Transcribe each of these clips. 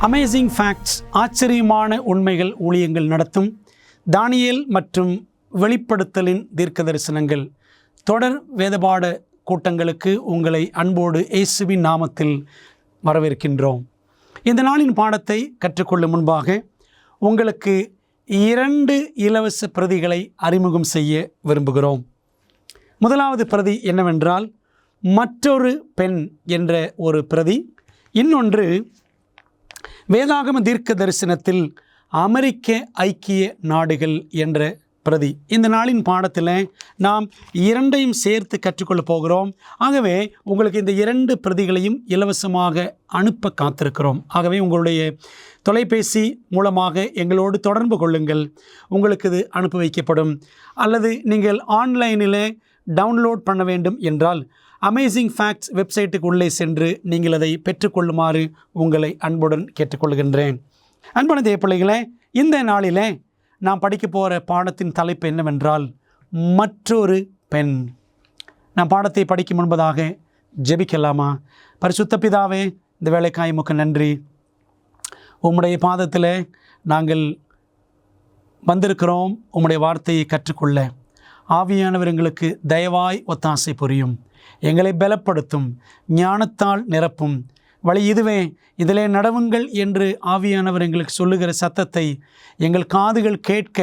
Amazing facts, ஆச்சரியமான உண்மைகள் ஊழியங்கள் நடத்தும் தானியேல் மற்றும் வெளிப்படுத்தலின் தீர்க்க தரிசனங்கள் தொடர் வேதபாட கூட்டங்களுக்கு உங்களை அன்போடு இயேசுவின் நாமத்தில் வரவேற்கின்றோம். இந்த நாளின் பாடத்தை கற்றுக்கொள்ளும் முன்பாக உங்களுக்கு 2 இலவச பிரதிகளை அறிமுகம் செய்ய விரும்புகிறோம். முதலாவது பிரதி என்னவென்றால் மற்றொரு பெண் என்ற ஒரு பிரதி, இன்னொன்று வேதாகம தீர்க்க தரிசனத்தில் அமெரிக்க ஐக்கிய நாடுகள் என்ற பிரதி. இந்த நாளின் பாடத்தில் நாம் 2ஐயும் சேர்த்து கற்றுக்கொள்ள போகிறோம். ஆகவே உங்களுக்கு இந்த 2 பிரதிகளையும் இலவசமாக அனுப்ப காத்திருக்கிறோம். ஆகவே உங்களுடைய தொலைபேசி மூலமாக எங்களோடு தொடர்பு கொள்ளுங்கள். உங்களுக்கு இது அனுப்பி வைக்கப்படும். அல்லது நீங்கள் ஆன்லைனில் டவுன்லோட் பண்ண வேண்டும் என்றால் அமேசிங் ஃபேக்ட்ஸ் வெப்சைட்டுக்கு உள்ளே சென்று நீங்கள் அதை பெற்றுக்கொள்ளுமாறு உங்களை அன்புடன் கேட்டுக்கொள்கின்றேன். அன்பான தேவப்பிள்ளைகளே, இந்த நாளில் நாம் படிக்க போகிற பாடத்தின் தலைப்பு என்னவென்றால் மற்றொரு பெண். நாம் பாடத்தை படிக்கும் முன்பதாக ஜெபிக்கலாமா? பரிசுத்த பிதாவே, இந்த வேலைக்காய் உமக்கு நன்றி. உம்முடைய பாதத்தில் நாங்கள் வந்திருக்கிறோம். உம்முடைய வார்த்தையை கற்றுக்கொள்ள ஆவியானவர் எங்களுக்கு தயவாய் ஒத்தாசை புரியும். எங்களை பலப்படுத்தும், ஞானத்தால் நிரப்பும். வழி இதுவே, இதிலே நடவுங்கள் என்று ஆவியானவர் எங்களுக்கு சொல்லுகிற சத்தத்தை எங்கள் காதுகள் கேட்க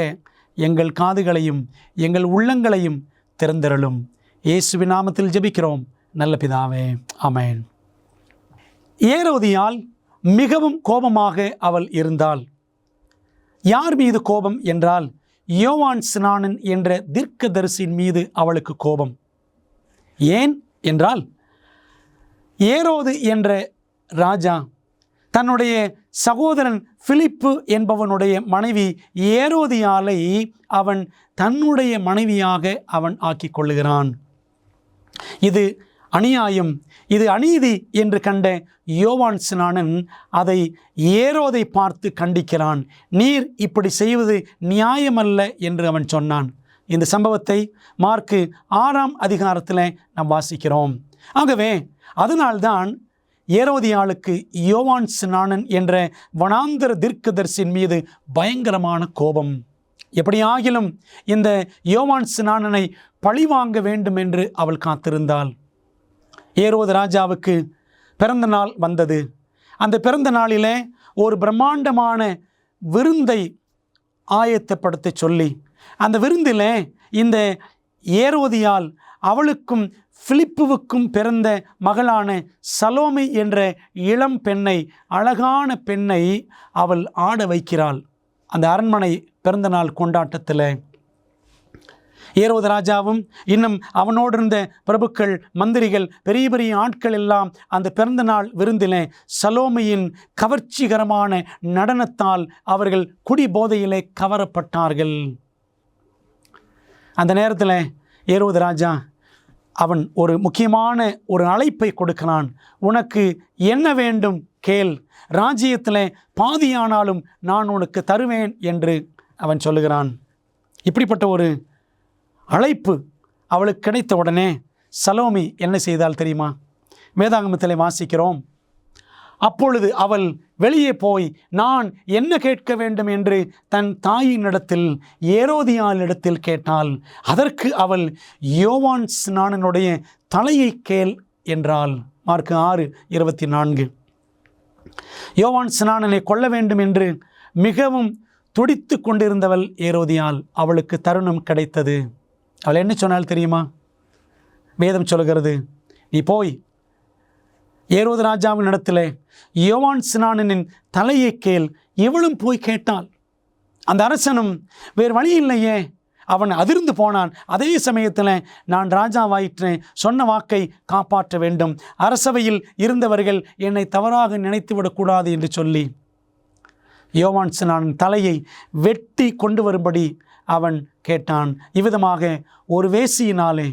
எங்கள் காதுகளையும் எங்கள் உள்ளங்களையும் திறந்திரளும். இயேசுவின் நாமத்தில் ஜெபிக்கிறோம் நல்ல பிதாவே, ஆமென். ஏரோதியால் மிகவும் கோபமாக அவள் இருந்தாள். யார் மீது கோபம் என்றால் யோவான் ஸ்நானன் என்ற தீர்க்கதரிசியின் மீது அவளுக்கு கோபம். ஏன் என்றால் ஏரோது என்ற ராஜா தன்னுடைய சகோதரன் பிலிப்பு என்பவனுடைய மனைவி ஏரோதியாலை அவன் தன்னுடைய மனைவியாக அவன் ஆக்கி கொள்ளுகிறான். இது அநியாயம், இது அநீதி என்று கண்ட யோவான் ஸ்நானன் அதை ஏரோதை பார்த்து கண்டிக்கிறான். நீர் இப்படி செய்வது நியாயமல்ல என்று அவன் சொன்னான். இந்த சம்பவத்தை மார்க்கு 6ஆம் அதிகாரத்தில் நாம் வாசிக்கிறோம். ஆகவே அதனால்தான் ஏரோதியாளுக்கு யோவான் ஸ்நானன் என்ற வனாந்தர தீர்க்கதரிசியின் மீது பயங்கரமான கோபம். எப்படியாகிலும் இந்த யோவான் ஸ்நானனை பழிவாங்க வேண்டும் என்று அவள் காத்திருந்தாள். ஏரோது ராஜாவுக்கு பிறந்த நாள் வந்தது. அந்த பிறந்த நாளிலே ஒரு பிரம்மாண்டமான விருந்தை ஆயத்தப்படுத்த சொல்லி அந்த விருந்தில் இந்த ஏரோதியால் அவளுக்கும் பிலிப்புவுக்கும் பிறந்த மகளான சலோமி என்ற இளம் பெண்ணை, அழகான பெண்ணை அவள் ஆட வைக்கிறாள். அந்த அரண்மனை பிறந்த நாள் கொண்டாட்டத்தில் ஏரோது ராஜாவும் இன்னும் அவனோடு இருந்த பிரபுக்கள், மந்திரிகள், பெரிய பெரிய ஆட்கள் எல்லாம் அந்த பிறந்த நாள் விருந்தில் சலோமியின் கவர்ச்சிகரமான நடனத்தால் அவர்கள் குடி போதையிலே கவரப்பட்டார்கள். அந்த நேரத்தில் ஏரோது ராஜா அவன் ஒரு முக்கியமான ஒரு அழைப்பை கொடுக்கிறான். உனக்கு என்ன வேண்டும் கேள், ராஜ்யத்தில் பாதியானாலும் நான் உனக்கு தருவேன் என்று அவன் சொல்லுகிறான். இப்படிப்பட்ட ஒரு அழைப்பு அவளுக்கு கிடைத்த உடனே சலோமி என்ன செய்தால் தெரியுமா? வேதாகமத்தில் வாசிக்கிறோம். அப்பொழுது அவள் வெளியே போய் நான் என்ன கேட்க வேண்டும் என்று தன் தாயினிடத்தில் ஏரோதியாளிடத்தில் கேட்டாள். அதற்கு அவள் யோவான் ஸ்நானனுடைய தலையை கேள் என்றாள். மார்க்கு 6:24. யோவான் ஸ்நானனை கொல்ல வேண்டும் என்று மிகவும் துடித்து கொண்டிருந்தவள் ஏரோதியாள். அவளுக்கு தருணம் கிடைத்தது. அவள் என்ன சொன்னாள் தெரியுமா? வேதம் சொல்கிறது, நீ போய் ஏரோது ராஜாவின் இடத்துல யோவான் ஸ்நானனின் தலையை கேள். இவளும் போய் கேட்டாள். அந்த அரசனும் வேறு வழி இல்லையே, அவன் அதிர்ந்து போனான். அதே சமயத்தில் நான் ராஜாவாயிற்றேன், சொன்ன வாக்கை காப்பாற்ற வேண்டும், அரசவையில் இருந்தவர்கள் என்னை தவறாக நினைத்துவிடக்கூடாது என்று சொல்லி யோவான் ஸ்நானன் தலையை வெட்டி கொண்டு வரும்படி அவன் கேட்டான். இவ்விதமாக ஒரு வேசியினாலே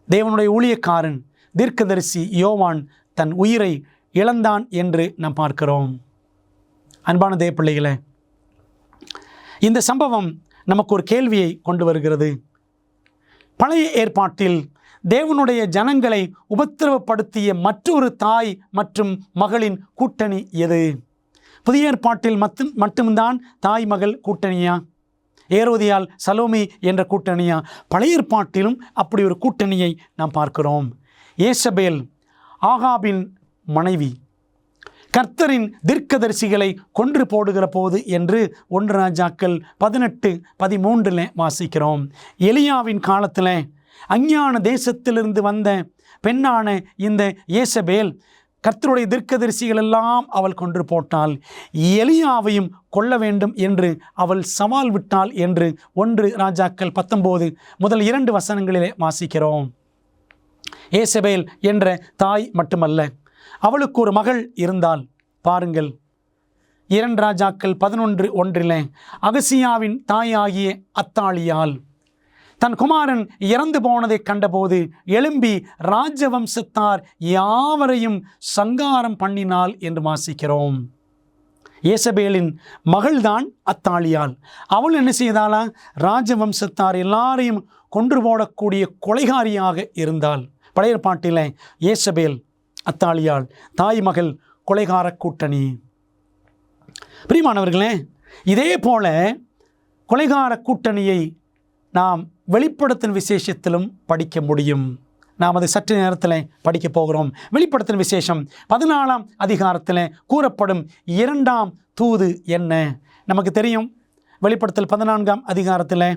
தேவனுடைய ஊழியக்காரன் தீர்க்கதரிசி யோவான் தன் உயிரை இழந்தான் என்று நாம் பார்க்கிறோம். அன்பான தேவப்பிள்ளைகளே, இந்த சம்பவம் நமக்கு ஒரு கேள்வியை கொண்டு வருகிறது. பழைய ஏற்பாட்டில் தேவனுடைய ஜனங்களை உபத்திரவப்படுத்திய மற்றொரு தாய் மற்றும் மகளின் கூட்டணி எது? புதிய ஏற்பாட்டில் மட்டும்தான் தாய் மகள் கூட்டணியா? ஏரோதியால் சலோமி என்ற கூட்டணியா? பழைய ஏற்பாட்டிலும் அப்படி ஒரு கூட்டணியை நாம் பார்க்கிறோம். ஏசபேல் ஆகாபின் மனைவி, கர்த்தரின் தீர்க்கதரிசிகளை கொன்று போடுகிற போது என்று 1 ராஜாக்கள் 18:13 வாசிக்கிறோம். எலியாவின் காலத்தில் அஞ்ஞான தேசத்திலிருந்து வந்த பெண்ணான இந்த ஏசபேல் கர்த்தருடைய தீர்க்கதரிசிகள் எல்லாம் அவள் கொன்று போட்டாள். எலியாவையும் கொல்ல வேண்டும் என்று அவள் சவால் விட்டாள் என்று 1 ராஜாக்கள் 19 முதல் 2 வசனங்களிலே வாசிக்கிறோம். ஏசபேல் என்ற தாய் மட்டுமல்ல, அவளுக்கு ஒரு மகள் இருந்தாள். பாருங்கள், 2 ராஜாக்கள் 11:1 அகசியாவின் தாயாகிய அத்தாளியால் தன் குமாரன் இறந்து போனதை கண்டபோது எழும்பி ராஜவம்சத்தார் யாவரையும் சங்காரம் பண்ணினாள் என்று வாசிக்கிறோம். ஏசபேலின் மகள்தான் அத்தாளியால். அவள் என்ன செய்தாளா? ராஜவம்சத்தார் எல்லாரையும் கொன்று போடக்கூடிய கொலைகாரியாக இருந்தாள். பழைய ஏற்பாட்டில் ஏசபேல், அத்தாளியால், தாய் மகள் கொலைகார கூட்டணி. பிரியமானவர்களே, இதே போல கொலைகார கூட்டணியை நாம் வெளிப்படுத்தின விசேஷத்திலும் படிக்க முடியும். நாம் அதை சற்று நேரத்தில் படிக்க போகிறோம். வெளிப்படுத்தின விசேஷம் 14ஆம் அதிகாரத்தில் கூறப்படும் 2ஆம் தூது என்ன? நமக்கு தெரியும், வெளிப்படுத்தல் 14ஆம் அதிகாரத்தில்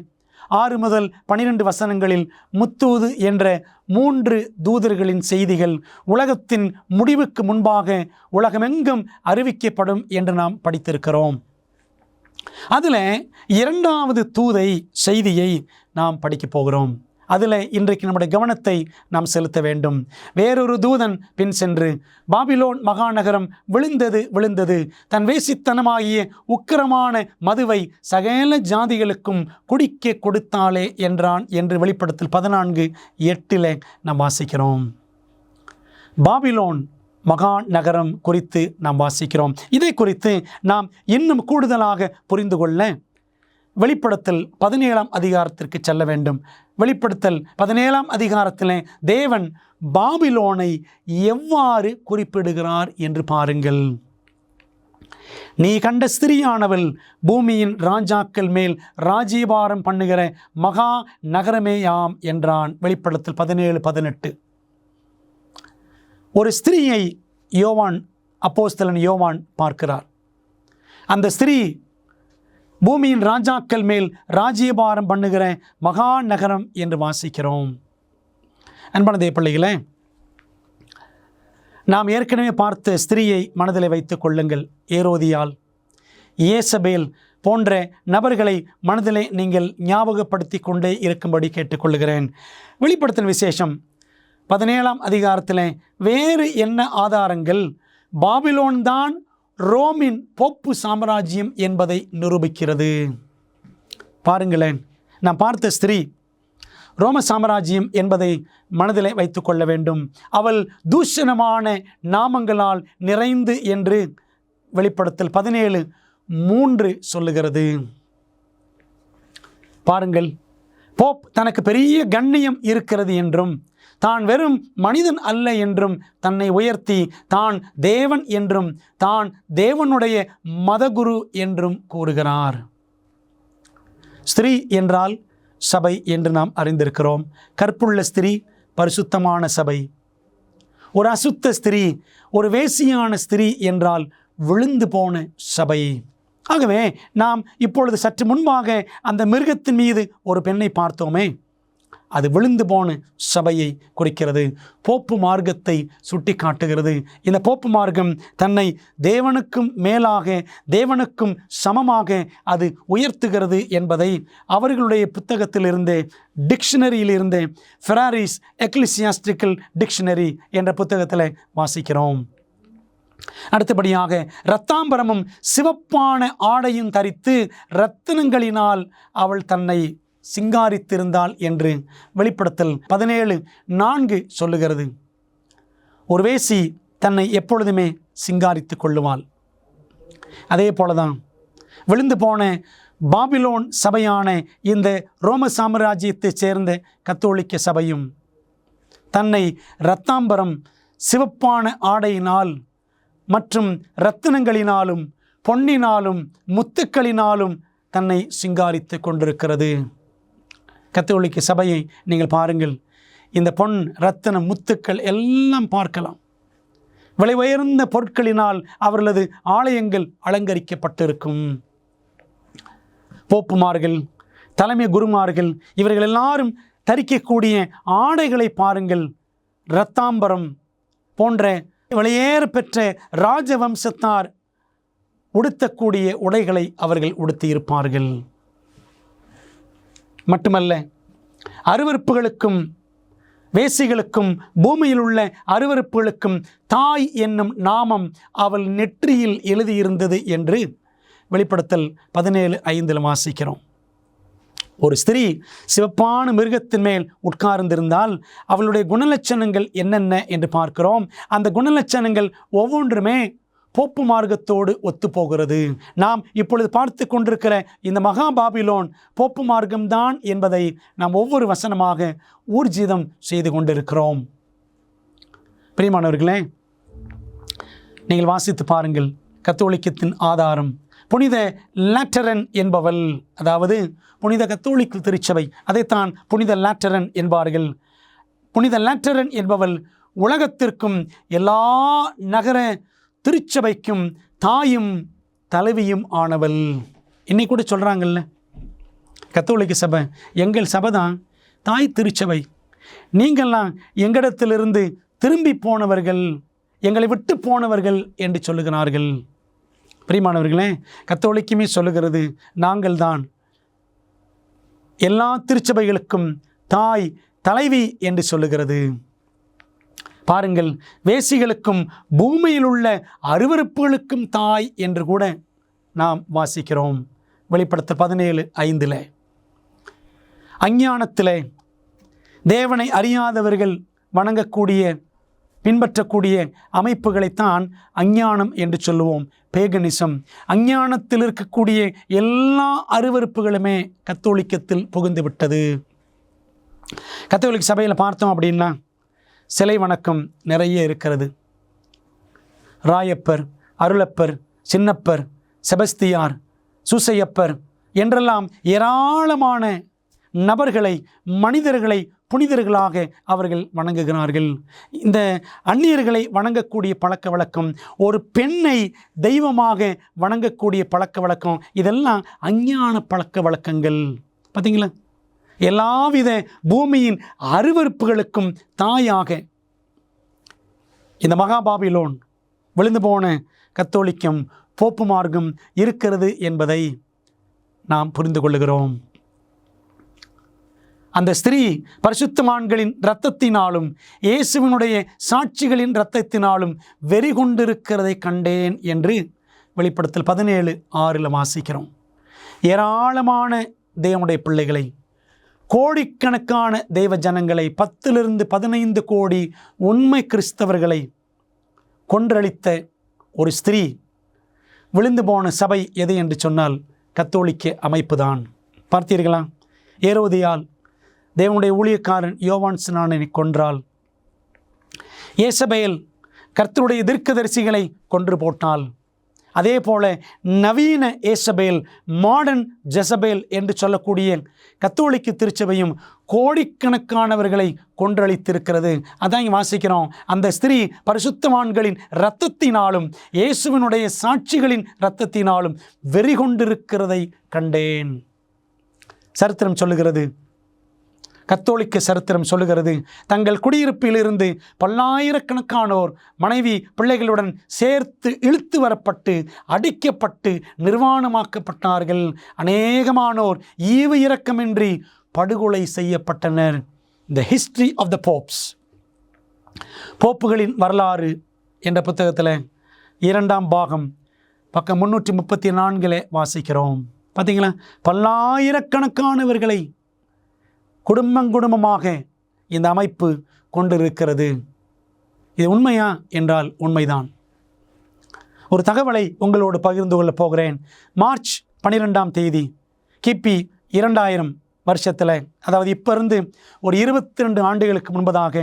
6 முதல் 12 வசனங்களில் முத்தூது என்ற 3 தூதர்களின் செய்திகள் உலகத்தின் முடிவுக்கு முன்பாக உலகமெங்கும் அறிவிக்கப்படும் என்று நாம் படித்திருக்கிறோம். அதில் 2வது தூதை செய்தியை நாம் படிக்க போகிறோம். அதில் இன்றைக்கு நம்முடைய கவனத்தை நாம் செலுத்த வேண்டும். வேறொரு தூதன் பின் சென்று, பாபிலோன் மகாநகரம் விழுந்தது, தன் வேசித்தனமாகிய உக்கிரமான மதுவை சகல ஜாதிகளுக்கும் குடிக்க கொடுத்தாளே என்றான் என்று வெளிப்படுத்தல் 14:8 நாம் வாசிக்கிறோம். பாபிலோன் மகாநகரம் குறித்து நாம் வாசிக்கிறோம். இதை குறித்து நாம் இன்னும் கூடுதலாக புரிந்து கொள்ள வெளிப்படுத்தல் 17ஆம் அதிகாரத்திற்கு செல்ல வேண்டும். வெளிப்படுத்தல் 17ஆம் அதிகாரத்தில் தேவன் பாபிலோனை எவ்வாறு குறிப்பிடுகிறார் என்று பாருங்கள். நீ கண்ட ஸ்திரியானவள் பூமியின் ராஜாக்கள் மேல் ராஜ்யபாரம் பண்ணுகிற மகா நகரமேயாம் என்றான். வெளிப்படுத்தல் 17:18. ஒரு ஸ்திரீயை அப்போஸ்தலன் யோவான் பார்க்கிறார். அந்த ஸ்திரீ பூமியின் ராஜாக்கள் மேல் ராஜ்யபாரம் பண்ணுகிற மகா நகரம் என்று வாசிக்கிறோம். அன்பான தேவ பிள்ளைகளே, நாம் ஏற்கனவே பார்த்த ஸ்திரீயை மனதில் வைத்துக் கொள்ளுங்கள். ஏரோதியால், ஏசபேல் போன்ற நபர்களை மனதிலே நீங்கள் ஞாபகப்படுத்தி கொண்டே இருக்கும்படி கேட்டுக்கொள்கிறேன். வெளிப்படுத்தின விசேஷம் 17ஆம் அதிகாரத்தில் வேறு என்ன ஆதாரங்கள் பாபிலோன் தான் ரோமின் போப்பு சாம்ராஜ்யம் என்பதை நிரூபிக்கிறது? பாருங்களேன், நாம் பார்த்த ஸ்திரீ ரோம சாம்ராஜ்யம் என்பதை மனதிலே வைத்து கொள்ள வேண்டும். அவள் தூஷணமான நாமங்களால் நிறைந்து என்று வெளிப்படுத்தல் 17:3 சொல்லுகிறது. பாருங்கள், போப் தனக்கு பெரிய கண்ணியம் இருக்கிறது என்றும் தான் வெறும் மனிதன் அல்ல என்றும் தன்னை உயர்த்தி தான் தேவன் என்றும் தான் தேவனுடைய மதகுரு என்றும் கூறுகிறார். ஸ்திரீ என்றால் சபை என்று நாம் அறிந்திருக்கிறோம். கற்புள்ள ஸ்திரீ பரிசுத்தமான சபை. ஒரு அசுத்த ஸ்திரீ, ஒரு வேசியான ஸ்திரீ என்றால் விழுந்து போன சபை. ஆகவே நாம் இப்பொழுது சற்று முன்பாக அந்த மிருகத்தின் மீது ஒரு பெண்ணை பார்த்தோமே, அது விழுந்து போன சபையை குறிக்கிறது. போப்பு மார்க்கத்தை சுட்டி காட்டுகிறது. இந்த போப்பு மார்க்கம் தன்னை தேவனுக்கும் மேலாக, தேவனுக்கும் சமமாக அது உயர்த்துகிறது என்பதை அவர்களுடைய புத்தகத்திலிருந்து, டிக்ஷனரியிலிருந்து, ஃபெராரிஸ் எக்லிசியாஸ்டிக்கல் டிக்ஷனரி என்ற புத்தகத்தில் வாசிக்கிறோம். அடுத்தபடியாக இரத்தாம்பரமும் சிவப்பான ஆடையும் தரித்து இரத்தினங்களினால் அவள் தன்னை சிங்காரித்திருந்தாள் என்று வெளிப்படுத்தல் 17:4 சொல்லுகிறது. ஒரு வேசி தன்னை எப்பொழுதுமே சிங்காரித்து கொள்ளுவாள். அதே போலதான் விழுந்து போன பாபிலோன் சபையான இந்த ரோம சாம்ராஜ்யத்தைச் சேர்ந்த கத்தோலிக்க சபையும் தன்னை இரத்தாம்பரம், சிவப்பான ஆடையினால் மற்றும் இரத்தினங்களினாலும் பொன்னினாலும் முத்துக்களினாலும் தன்னை சிங்காரித்து கொண்டிருக்கிறது. கத்தோலிக்க சபையை நீங்கள் பாருங்கள். இந்த பொன், ரத்தின, முத்துக்கள் எல்லாம் பார்க்கலாம். விலை உயர்ந்த பொருட்களினால் அவர்களது ஆலயங்கள் அலங்கரிக்கப்பட்டிருக்கும். போப்புமார்கள், தலைமை குருமார்கள் இவர்கள் எல்லாரும் தரிக்கக்கூடிய ஆடைகளை பாருங்கள். இரத்தாம்பரம் போன்ற விலையேற பெற்ற ராஜவம்சத்தார் உடுத்தக்கூடிய உடைகளை அவர்கள் உடுத்தியிருப்பார்கள். மட்டுமல்ல, அருவருப்புகளுக்கும் வேசிகளுக்கும் பூமியில் உள்ள அருவருப்புகளுக்கும் தாய் என்னும் நாமம் அவள் நெற்றியில் எழுதியிருந்தது என்று வெளிப்படுத்தல் 17:5 வாசிக்கிறோம். ஒரு ஸ்திரீ சிவப்பான மிருகத்தின் மேல் உட்கார்ந்திருந்தால் அவளுடைய குணலட்சணங்கள் என்னென்ன என்று பார்க்கிறோம். அந்த குணலட்சணங்கள் ஒவ்வொன்றுமே போப்பு மார்க்கத்தோடு ஒத்துப்போகிறது. நாம் இப்பொழுது பார்த்து கொண்டிருக்கிற இந்த மகா பாபிலோன் போப்பு மார்க்கம்தான் என்பதை நாம் ஒவ்வொரு வசனமாக ஊர்ஜிதம் செய்து கொண்டிருக்கிறோம். பிரியமானவர்களே, நீங்கள் வாசித்து பாருங்கள். கத்தோலிக்கத்தின் ஆதாரம் புனித லாட்டரன் என்பவள், அதாவது புனித கத்தோலிக்க திருச்சபை, அதைத்தான் புனித லாட்டரன் என்பார்கள். புனித லாட்டரன் என்பவள் உலகத்திற்கும் எல்லா நகர திருச்சபைக்கும் தாயும் தலைவியும் ஆனவள். இன்னைக்கு கூட சொல்கிறாங்கல்ல, கத்தோலிக்க சபை எங்கள் சபை தான் தாய் திருச்சபை, நீங்கள்லாம் எங்களிடத்திலிருந்து திரும்பி போனவர்கள், எங்களை விட்டு போனவர்கள் என்று சொல்லுகிறார்கள். பிரியமானவர்களே, கத்தோலிக்குமே சொல்லுகிறது, நாங்கள் தான் எல்லா திருச்சபைகளுக்கும் தாய் தலைவி என்று சொல்லுகிறது. பாருங்கள், வேசிகளுக்கும் பூமியில் உள்ள அருவருப்புகளுக்கும் தாய் என்று கூட நாம் வாசிக்கிறோம். வெளிப்படுத்தல் 17:5. அஞ்ஞானத்திலே தேவனை அறியாதவர்கள் வணங்கக்கூடிய பின்பற்றக்கூடிய அமைப்புகளைத்தான் அஞ்ஞானம் என்று சொல்லுவோம், பேகனிசம். அஞ்ஞானத்தில் இருக்கக்கூடிய எல்லா அருவருப்புகளுமே கத்தோலிக்கத்தில் புகுந்து விட்டது. கத்தோலிக்க சபையில் பார்த்தோம் அப்படின்னா சிலை வணக்கம் நிறைய இருக்கிறது. ராயப்பர், அருளப்பர், சின்னப்பர், செபஸ்தியார், சூசையப்பர் என்றெல்லாம் ஏராளமான நபர்களை, மனிதர்களை புனிதர்களாக அவர்கள் வணங்குகிறார்கள். இந்த அந்நியர்களை வணங்கக்கூடிய பழக்க வழக்கம், ஒரு பெண்ணை தெய்வமாக வணங்கக்கூடிய பழக்க வழக்கம், இதெல்லாம் அஞ்ஞான பழக்க வழக்கங்கள். பார்த்தீங்களா? எல்லாவித பூமியின் அருவருப்புகளுக்கும் தாயாக இந்த மகாபாபிலோன், விழுந்து போன கத்தோலிக்கம், போப்பு மார்க்கம் இருக்கிறது என்பதை நாம் புரிந்து கொள்ளுகிறோம். அந்த ஸ்திரீ பரிசுத்தவான்களின் இரத்தத்தினாலும் இயேசுவினுடைய சாட்சிகளின் இரத்தத்தினாலும் வெறி கொண்டிருக்கிறதை கண்டேன் என்று வெளிப்படுத்தல் 17:6 வாசிக்கிறோம். ஏராளமான தேவனுடைய பிள்ளைகளை, கோடிக்கணக்கான தெய்வ ஜனங்களை, 10 to 15 கோடி உண்மை கிறிஸ்தவர்களை கொன்றளித்த ஒரு ஸ்திரீ, விழுந்து போன சபை எது என்று சொன்னால் கத்தோலிக்க அமைப்பு தான். பார்த்தீர்களா? ஏரோதியால் தேவனுடைய ஊழியக்காரன் யோவான் ஸ்நானனை கொன்றால், ஏசபேல் கர்த்தருடைய தீர்க்கதரிசிகளை கொன்று போட்டால், அதே போல நவீன ஏசபேல், மாடர்ன் ஜெசபேல் என்று சொல்லக்கூடிய கத்தோலிக்க திருச்சபையும் கோடிக்கணக்கானவர்களை கொன்றளித்திருக்கிறது. அதான் இங்கே வாசிக்கிறோம். அந்த ஸ்திரீ பரிசுத்தவான்களின் இரத்தத்தினாலும் இயேசுவினுடைய சாட்சிகளின் இரத்தத்தினாலும் வெறி கொண்டிருக்கிறதை கண்டேன். சரித்திரம் சொல்லுகிறது, கத்தோலிக்க சரித்திரம் சொல்லுகிறது, தங்கள் குடியிருப்பிலிருந்து பல்லாயிரக்கணக்கானோர் மனைவி பிள்ளைகளுடன் சேர்த்து இழுத்து வரப்பட்டு அடிக்கப்பட்டு நிர்வாணமாக்கப்பட்டார்கள். அநேகமானோர் ஈவு இரக்கமின்றி படுகொலை செய்யப்பட்டனர். The history of the popes, போப்புகளின் வரலாறு என்ற புத்தகத்தில் 2ஆம் பாகம் பக்கம் 334 வாசிக்கிறோம். பார்த்தீங்களா? பல்லாயிரக்கணக்கானவர்களை குடும்பமாக இந்த அமைப்பு கொண்டிருக்கிறது. இது உண்மையா என்றால் உண்மைதான். ஒரு தகவலை உங்களோடு பகிர்ந்து கொள்ளப் போகிறேன். மார்ச் 12ஆம் தேதி கிபி 2000 வருஷத்தில், அதாவது இப்போ இருந்து ஒரு 22 ஆண்டுகளுக்கு முன்பதாக,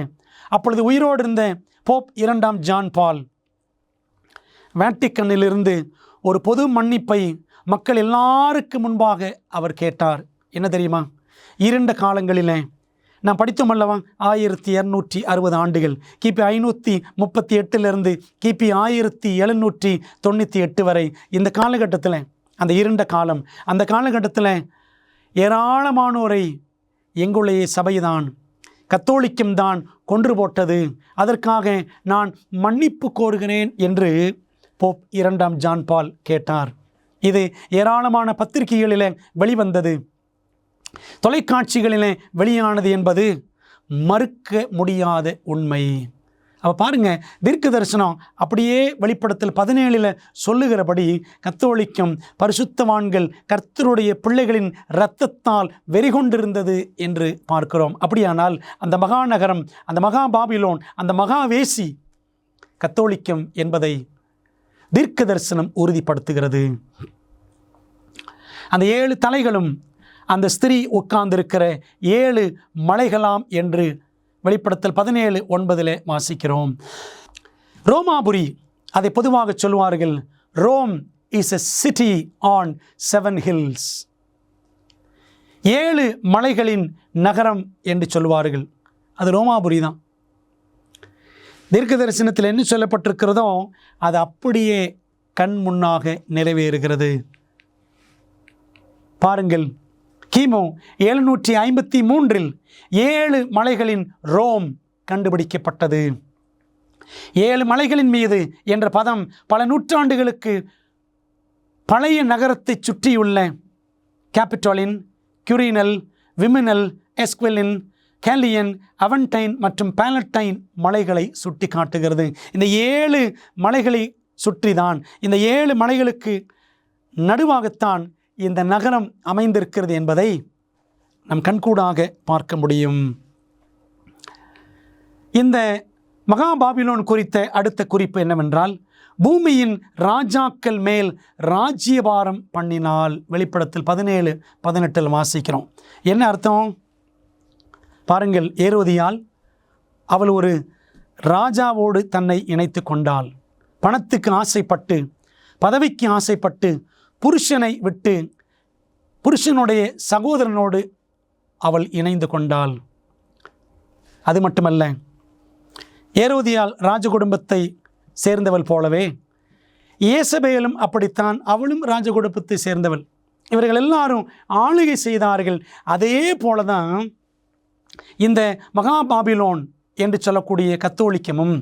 அப்பொழுது உயிரோடு இருந்த போப் 2ஆம் ஜான் பால் வேட்டிக்கனிலிருந்து ஒரு பொது மன்னிப்பை மக்கள் எல்லாருக்கு முன்பாக அவர் கேட்டார். என்ன தெரியுமா? இருண்ட காலங்களிலே நாம் படித்தோம் அல்லவா, 1260 ஆண்டுகள், கிபி 538 கிபி 1798 வரை இந்த காலகட்டத்தில், அந்த இருண்ட காலம், அந்த காலகட்டத்தில் ஏராளமானோரை எங்களுடைய சபைதான், கத்தோலிக்கம் தான் கொன்று போட்டது. அதற்காக நான் மன்னிப்பு கோருகிறேன் என்று போப் 2ஆம் ஜான் பால் கேட்டார். இது ஏராளமான பத்திரிகைகளில் வெளிவந்தது, தொலைக்காட்சிகளிலே வெளியானது என்பது மறுக்க முடியாத உண்மை. அப்போ பாருங்க, தீர்க்க தரிசனம் அப்படியே வெளிப்படுத்தல் 17 சொல்லுகிறபடி கத்தோலிக்கம் பரிசுத்தவான்கள் கர்த்தருடைய பிள்ளைகளின் இரத்தத்தால் வெறிகொண்டிருந்தது என்று பார்க்கிறோம். அப்படியானால் அந்த மகாநகரம், அந்த மகா பாபிலோன், அந்த மகா வேசி கத்தோலிக்கம் என்பதை தீர்க்க தரிசனம் உறுதிப்படுத்துகிறது. அந்த 7 தலைகளும் அந்த ஸ்திரீ உட்கார்ந்திருக்கிற 7 மலைகளாம் என்று வெளிப்படுத்தல் 17:9 வாசிக்கிறோம். ரோமாபுரி, அதை பொதுவாக சொல்வார்கள், Rome is a city on 7 hills, 7 மலைகளின் நகரம் என்று சொல்வார்கள். அது ரோமாபுரி தான். தீர்க்க தரிசனத்தில் என்ன சொல்லப்பட்டிருக்கிறதோ அது அப்படியே கண் முன்னாக நிறைவேறுகிறது. பாருங்கள், கிமு 753 7 மலைகளின் ரோம் கண்டுபிடிக்கப்பட்டது. 7 மலைகளின் மீது என்ற பதம் பல நூற்றாண்டுகளுக்கு பழைய நகரத்தை சுற்றியுள்ள கேபிட்டோலின், குரினல், விமினல், எஸ்குவிலின், கேலியன், அவன்டைன் மற்றும் பேலட்டைன் மலைகளை சுட்டி காட்டுகிறது. இந்த 7 மலைகளை சுற்றிதான், இந்த 7 மலைகளுக்கு நடுவாகத்தான் இந்த நகரம் அமைந்திருக்கிறது என்பதை நம் கண்கூடாக பார்க்க முடியும். இந்த மகா பாபிலோன் குறித்த அடுத்த குறிப்பு என்னவென்றால், பூமியின் ராஜாக்கள் மேல் ராஜ்யபாரம் பண்ணினால். வெளிப்படுத்தல் 17:18 வாசிக்கிறோம். என்ன அர்த்தம் பாருங்கள். ஏரோதியால் அவள் ஒரு ராஜாவோடு தன்னை இணைத்து கொண்டாள். பணத்துக்கு ஆசைப்பட்டு, பதவிக்கு ஆசைப்பட்டு புருஷனை விட்டு புருஷனுடைய சகோதரனோடு அவள் இணைந்து கொண்டாள். அது மட்டுமல்ல, ஏரோதியால் ராஜகுடும்பத்தை சேர்ந்தவள் போலவே ஏசபேலும் அப்படித்தான், அவளும் ராஜகுடும்பத்தை சேர்ந்தவள். இவர்கள் எல்லாரும் ஆளுகை செய்தார்கள். அதே போலதான் இந்த மகா பாபிலோன் என்று சொல்லக்கூடிய கத்தோலிக்கமும்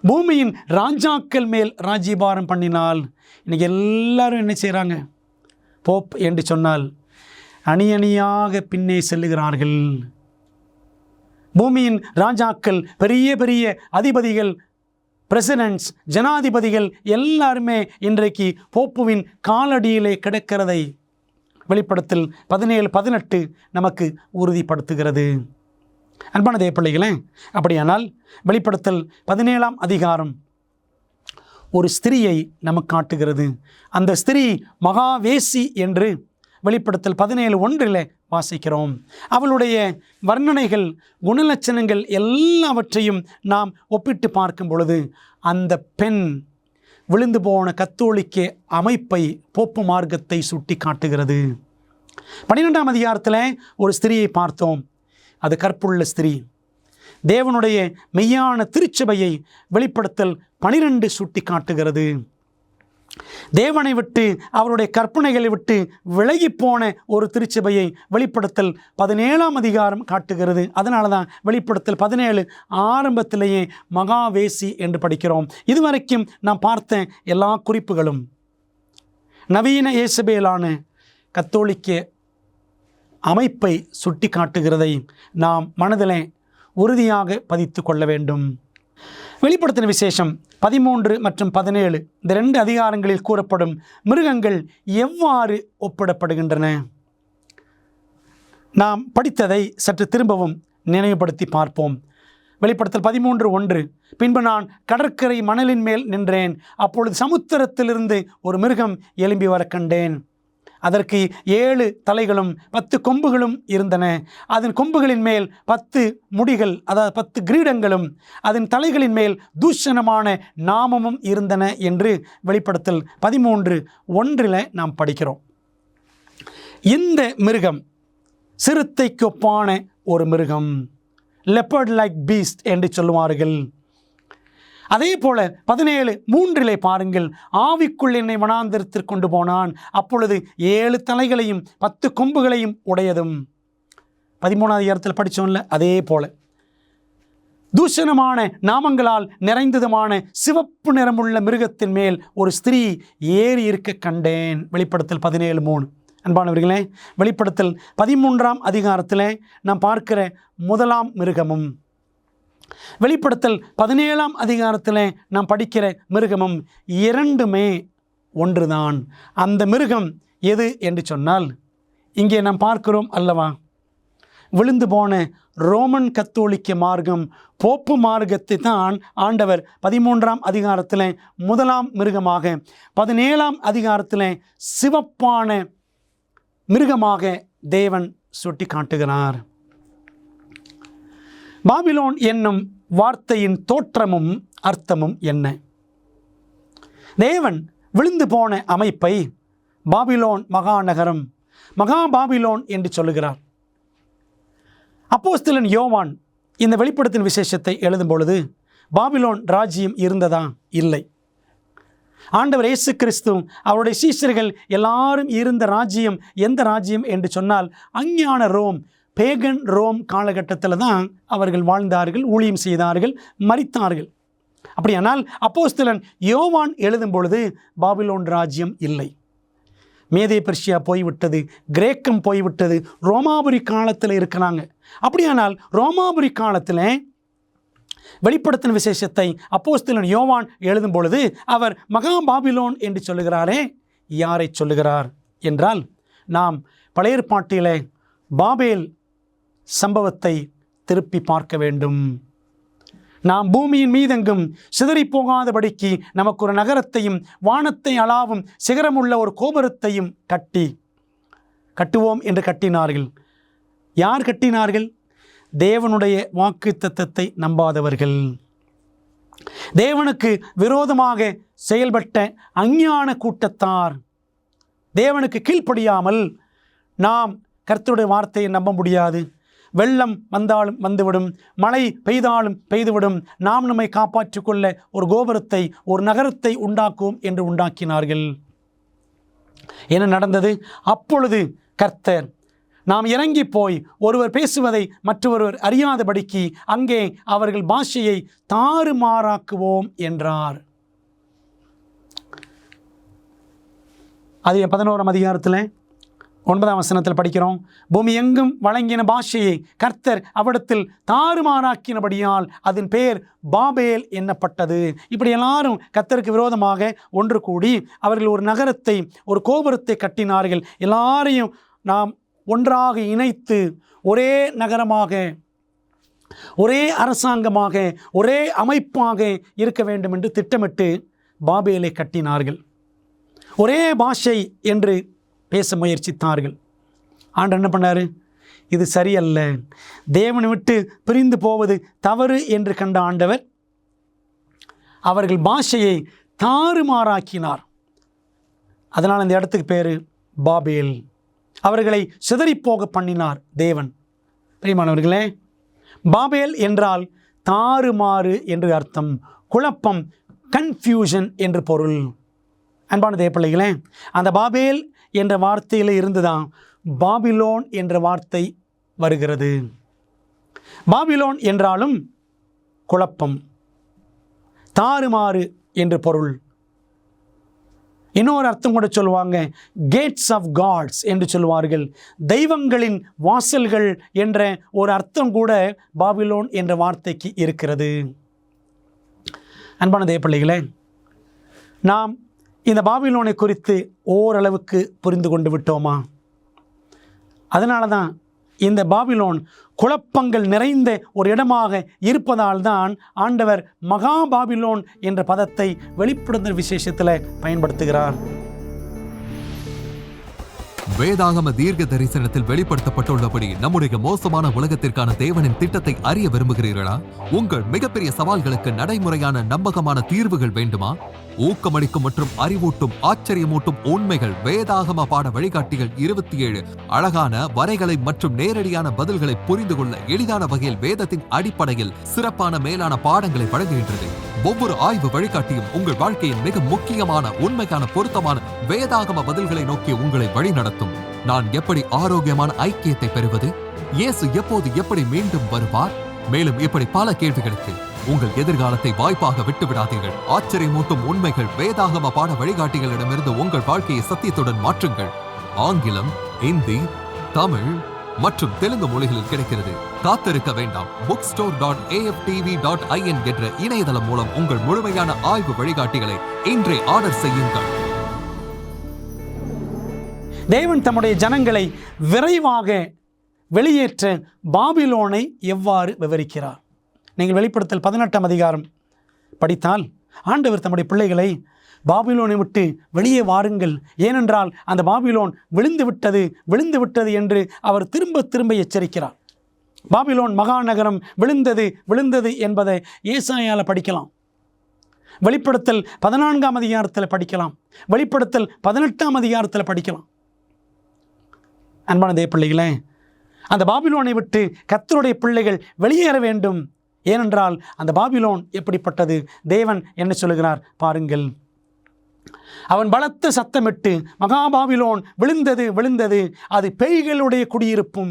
பூமியின் ராஜாக்கள் மேல் ராஜ்யபாரம் பண்ணினால். இன்னைக்கு எல்லாரும் என்ன செய்கிறாங்க? போப் என்று சொன்னால் அணி அணியாக பின்னே செல்லுகிறார்கள். பூமியின் ராஜாக்கள், பெரிய பெரிய அதிபதிகள், பிரசிடென்ட்ஸ், ஜனாதிபதிகள் எல்லாருமே இன்றைக்கு போப்புவின் காலடியிலே கிடக்கிறதை வெளிப்படுத்தல் 17:18 நமக்கு உறுதிப்படுத்துகிறது. அன்பான தேவப்பிள்ளைகளே, அப்படியானால் வெளிப்படுத்தல் 17ஆம் அதிகாரம் ஒரு ஸ்திரியை நமக்கு காட்டுகிறது. அந்த ஸ்திரீ மகாவேசி என்று வெளிப்படுத்தல் 17:1 வாசிக்கிறோம். அவளுடைய வர்ணனைகள், குணலட்சணங்கள் எல்லாவற்றையும் நாம் ஒப்பிட்டு பார்க்கும் பொழுது அந்த பெண் விழுந்து போன கத்தோலிக்க அமைப்பை, போப்பு மார்க்கத்தை சுட்டி காட்டுகிறது. 12ஆம் அதிகாரத்தில் ஒரு ஸ்திரியை பார்த்தோம். அது கற்புள்ள ஸ்திரீ. தேவனுடைய மெய்யான திருச்சபையை வெளிப்படுத்தல் 12 சுட்டி காட்டுகிறது. தேவனை விட்டு, அவருடைய கற்பனைகளை விட்டு விலகி போன ஒரு திருச்சபையை வெளிப்படுத்தல் 17ஆம் அதிகாரம் காட்டுகிறது. அதனால தான் வெளிப்படுத்தல் 17 ஆரம்பத்திலேயே மகாவேசி என்று படிக்கிறோம். இதுவரைக்கும் நாம் பார்த்த எல்லா குறிப்புகளும் நவீன ஏசபேலான கத்தோலிக்க அமைப்பை சுட்டி காட்டுகிறதை நாம் மனதிலே உறுதியாக பதித்து கொள்ள வேண்டும். வெளிப்படுத்தின விசேஷம் 13 மற்றும் 17 இந்த 2 அதிகாரங்களில் கூறப்படும் மிருகங்கள் எவ்வாறு ஒப்பிடப்படுகின்றன? நாம் படித்ததை சற்று திரும்பவும் நினைவுபடுத்தி பார்ப்போம். வெளிப்படுத்தல் 13:1, பின்பு நான் கடற்கரை மணலின் மேல் நின்றேன். அப்பொழுது சமுத்திரத்திலிருந்து ஒரு மிருகம் எழும்பி வர கண்டேன். அதற்கு 7 தலைகளும் 10 கொம்புகளும் இருந்தன. அதன் கொம்புகளின் மேல் 10 முடிகள், அதாவது 10 கிரீடங்களும், அதன் தலைகளின் மேல் தூஷணமான நாமமும் இருந்தன என்று வெளிப்படுத்தல் 13:1 நாம் படிக்கிறோம். இந்த மிருகம் சிறுத்தைக்கு ஒப்பான ஒரு மிருகம், லெப்பர்ட் லைக் பீஸ்ட் என்று சொல்லுவார்கள். அதே போல 17:3 பாருங்கள், ஆவிக்குள் என்னை வனாந்திரத்திற்கு கொண்டு போனான், அப்பொழுது 7 தலைகளையும் 10 கொம்புகளையும் உடையதும். 13வது அதிகாரத்தில் படித்தோம்ல, அதே போல தூஷணமான நாமங்களால் நிறைந்ததுமான சிவப்பு நிறமுள்ள மிருகத்தின் மேல் ஒரு ஸ்திரீ ஏறி இருக்க கண்டேன். வெளிப்படுத்தல் 17:3. அன்பானவர்களே, வெளிப்படுத்தல் 13ஆம் அதிகாரத்தில் நாம் பார்க்கிற முதலாம் மிருகமும், வெளிப்படுத்தல் 17ஆம் அதிகாரத்தில் நாம் படிக்கிற மிருகமும் இரண்டுமே ஒன்றுதான். அந்த மிருகம் எது என்று சொன்னால், இங்கே நாம் பார்க்கிறோம் அல்லவா, விழுந்து போன ரோமன் கத்தோலிக்க மார்க்கம், போப்பு மார்க்கத்தை தான் ஆண்டவர் 13ஆம் அதிகாரத்தில் முதலாம் மிருகமாக, 17ஆம் அதிகாரத்தில் சிவப்பான மிருகமாக தேவன் சுட்டி காட்டுகிறார். பாபிலோன் என்னும் வார்த்தையின் தோற்றமும் அர்த்தமும் என்ன? தேவன் விழுந்து போன அமைப்பை பாபிலோன் மகாநகரம், மகா பாபிலோன் என்று சொல்லுகிறார். அப்போஸ்தலன் யோவான் இந்த வெளிப்படுத்தின் விசேஷத்தை எழுதும் பொழுது பாபிலோன் ராஜ்யம் இருந்ததா? இல்லை. ஆண்டவர் இயேசு கிறிஸ்து அவருடைய சீஷர்கள் எல்லாரும் இருந்த ராஜ்யம் எந்த ராஜ்யம் என்று சொன்னால், அஞ்ஞான ரோம், பேகன் ரோம் காலகட்டத்தில் தான் அவர்கள் வாழ்ந்தார்கள், ஊழியம் செய்தார்கள், மரித்தார்கள். அப்படியானால் அப்போஸ்தலன் யோவான் எழுதும் பொழுது பாபிலோன் ராஜ்யம் இல்லை. மேதே பெர்சியா போய்விட்டது, கிரேக்கம் போய்விட்டது, ரோமாபுரி காலத்தில் இருக்கிறாங்க. அப்படியானால் ரோமாபுரி காலத்தில் வெளிப்படுத்தின விசேஷத்தை அப்போஸ்தலன் யோவான் எழுதும் பொழுது அவர் மகா பாபிலோன் என்று சொல்லுகிறாரே, யாரை சொல்லுகிறார் என்றால், நாம் பழைய ஏற்பாட்டிலே பாபேல் சம்பவத்தை திருப்பி பார்க்க வேண்டும். நாம் பூமியின் மீதெங்கும் சிதறி போகாதபடிக்கு நமக்கு ஒரு நகரத்தையும் வானத்தை அளாவும் சிகரமுள்ள ஒரு கோபுரத்தையும் கட்டுவோம் என்று கட்டினார்கள். யார் கட்டினார்கள்? தேவனுடைய வாக்குத்தத்தத்தை நம்பாதவர்கள், தேவனுக்கு விரோதமாக செயல்பட்ட அஞ்ஞான கூட்டத்தார். தேவனுக்கு கீழ்ப்படியாமல் நாம் கர்த்தருடைய வார்த்தையை நம்ப முடியாது. வெள்ளம் வந்தாலும் வந்துவிடும், மழை பெய்தாலும் பெய்துவிடும், நாம் நம்மை காப்பாற்றிக் கொள்ள ஒரு கோபுரத்தை, ஒரு நகரத்தை உண்டாக்குவோம் என்று உண்டாக்கினார்கள். என்ன நடந்தது? அப்பொழுது கர்த்தர், நாம் இறங்கி போய் ஒருவர் பேசுவதை மற்றொருவர் அறியாதபடிக்கு அங்கே அவர்கள் பாஷையை தாறுமாறாக்குவோம் என்றார். அது 11ஆம் அதிகாரத்தில் 9ஆம் வசனத்தில் படிக்கிறோம். பூமி எங்கும் வழங்கின பாஷையை கர்த்தர் அவ்விடத்தில் தாறுமாறாக்கினபடியால் அதன் பேர் பாபேல் என்னப்பட்டது. இப்படி எல்லாரும் கர்த்தருக்கு விரோதமாக ஒன்று கூடி அவர்கள் ஒரு நகரத்தை, ஒரு கோபுரத்தை கட்டினார்கள். எல்லாரையும் நாம் ஒன்றாக இணைத்து ஒரே நகரமாக, ஒரே அரசாங்கமாக, ஒரே அமைப்பாக இருக்க வேண்டும் என்று திட்டமிட்டு பாபேலை கட்டினார்கள். ஒரே பாஷை என்று பேச முயற்சித்தார்கள். ஆண்டவர் என்ன பண்ணார்? இது சரியல்ல, தேவனை விட்டு பிரிந்து போவது தவறு என்று கண்ட ஆண்டவர் அவர்கள் பாஷையை தாறுமாறாக்கினார். அதனால் இந்த இடத்துக்கு பேர் பாபேல். அவர்களை சிதறிப்போக பண்ணினார் தேவன். பிரியமானவர்களே, பாபேல் என்றால் தாறுமாறு என்று அர்த்தம், குழப்பம், கன்ஃபியூஷன் என்று பொருள். அன்பான தேவப்பிள்ளைகளே, அந்த பாபேல் என்ற வார்த்தையில் இருந்துதான் பாபிலோன் என்ற வார்த்தை வருகிறது. பாபிலோன் என்றாலும் குழப்பம், தாறுமாறு என்று பொருள். இன்னொரு அர்த்தம் கூட சொல்லுவாங்க, கேட்ஸ் ஆஃப் காட்ஸ் என்று சொல்லுவார்கள். தெய்வங்களின் வாசல்கள் என்ற ஒரு அர்த்தம் கூட பாபிலோன் என்ற வார்த்தைக்கு இருக்கிறது. அன்பான தேவப்பிள்ளைகளே, நாம் இந்த பாபிலோனை குறித்து ஓரளவுக்கு புரிந்து கொண்டு விட்டோமா? அதனால தான் இந்த பாபிலோன் குழப்பங்கள் நிறைந்த ஒரு இடமாக இருப்பதால் தான் ஆண்டவர் மகா பாபிலோன் என்ற பதத்தை வெளிப்படுத்தும் விசேஷத்தில் பயன்படுத்துகிறார். வேதாகம தீர்க்க தரிசனத்தில் வெளிப்படுத்தப்பட்டுள்ளபடி நம்முடைய மோசமான உலகத்திற்கான தேவனின் திட்டத்தை அறிய விரும்புகிறீர்களா? உங்கள் மிகப்பெரிய சவால்களுக்கு நடைமுறையான நம்பகமான தீர்வுகள் வேண்டுமா? ஊக்கமளிக்கும் மற்றும் அறிவூட்டும் ஆச்சரியமூட்டும் உண்மைகள் வேதாகம பாட வழிகாட்டிகள் 27 அழகான வரைகளை மற்றும் நேரடியான பதில்களை புரிந்து கொள்ள எளிதான வகையில் வேதத்தின் அடிப்படையில் சிறப்பான மேலான பாடங்களை வழங்குகின்றது. ஒவ்வொரு ஆய்வு வழிகாட்டியும் உங்கள் வாழ்க்கையின் மிக முக்கியமான உண்மைக்கான பொருத்தமான வேதாகம பதில்களை நோக்கி உங்களை வழிநடத்தும். நான் எப்படி ஆரோக்கியமான ஐக்கியத்தை பெறுவது? இயேசு எப்போது எப்படி மீண்டும் வருவார்? மேலும் இப்படி பல கேள்விகளுக்கு உங்கள் எதிர்காலத்தை வாய்ப்பாக விட்டுவிடாதீர்கள். ஆச்சரியமூட்டும் உண்மைகள் வேதாகம பாட வழிகாட்டிகளிடமிருந்து உங்கள் வாழ்க்கையை சத்தியத்துடன் மாற்றுங்கள். ஆங்கிலம், இந்தி, தமிழ் மற்றும் தெலுங்கு மொழிகளில் கிடைக்கிறது. காத்திருக்க வேண்டாம். bookstore.aftv.in என்ற இணையதளம் மூலம் உங்கள் முழுமையான ஆய்வு வழிகாட்டிகளை இன்றே ஆர்டர் செய்யுங்கள். தேவன் தம்முடைய ஜனங்களை விரைவாக வெளியேற்ற பாபிலோனை எவ்வாறு விவரிக்கிறார்? நீங்கள் வெளிப்படுத்தல் 18ஆம் அதிகாரம் படித்தால் ஆண்டவர் தம்முடைய பிள்ளைகளை பாபிலோனை விட்டு வெளியே வாருங்கள், ஏனென்றால் அந்த பாபிலோன் விழுந்து விட்டது என்று அவர் திரும்ப திரும்ப எச்சரிக்கிறார். பாபிலோன் மகாநகரம் விழுந்தது என்பதை ஏசாயால படிக்கலாம். வெளிப்படுத்தல் 14ஆம் அதிகாரத்தில் படிக்கலாம். வெளிப்படுத்தல் 18ஆம் அதிகாரத்தில் படிக்கலாம். அன்பான தேவ பிள்ளைகளே, அந்த பாபிலோனை விட்டு கர்த்தருடைய பிள்ளைகள் வெளியேற வேண்டும். ஏனென்றால் அந்த பாபிலோன் எப்படிப்பட்டது? தேவன் என்ன சொல்லுகிறார் பாருங்கள். அவன் பலத்த சத்தமிட்டு மகாபாபிலோன் விழுந்தது, அது பேய்களுடைய குடியிருப்பும்,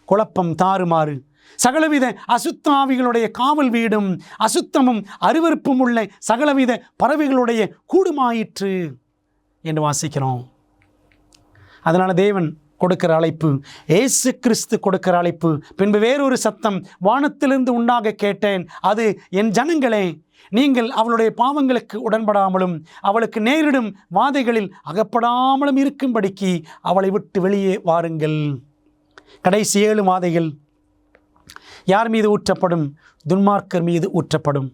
குழப்பம், தாறுமாறு, சகலவித அசுத்தாவிகளுடைய காவல் வீடும், அசுத்தமும் அருவருப்பும் உள்ள சகலவித பறவைகளுடைய கூடுமாயிற்று என்று வாசிக்கிறோம். அதனால தேவன் கொடுக்கிற அழைப்பு, இயேசு கிறிஸ்து கொடுக்கிற அழைப்பு. பின்பு வேறொரு சத்தம் வானத்திலிருந்து உண்டாக கேட்டேன், அது என் ஜனங்களே, நீங்கள் அவளுடைய பாவங்களுக்கு உடன்படாமலும் அவளுக்கு நேரிடும் வாதைகளில் அகப்படாமலும் இருக்கும்படிக்கு அவளை விட்டு வெளியே வாருங்கள். கடைசி 7 வாதைகள் யார் மீது ஊற்றப்படும்? துன்மார்க்கர் மீது ஊற்றப்படும்.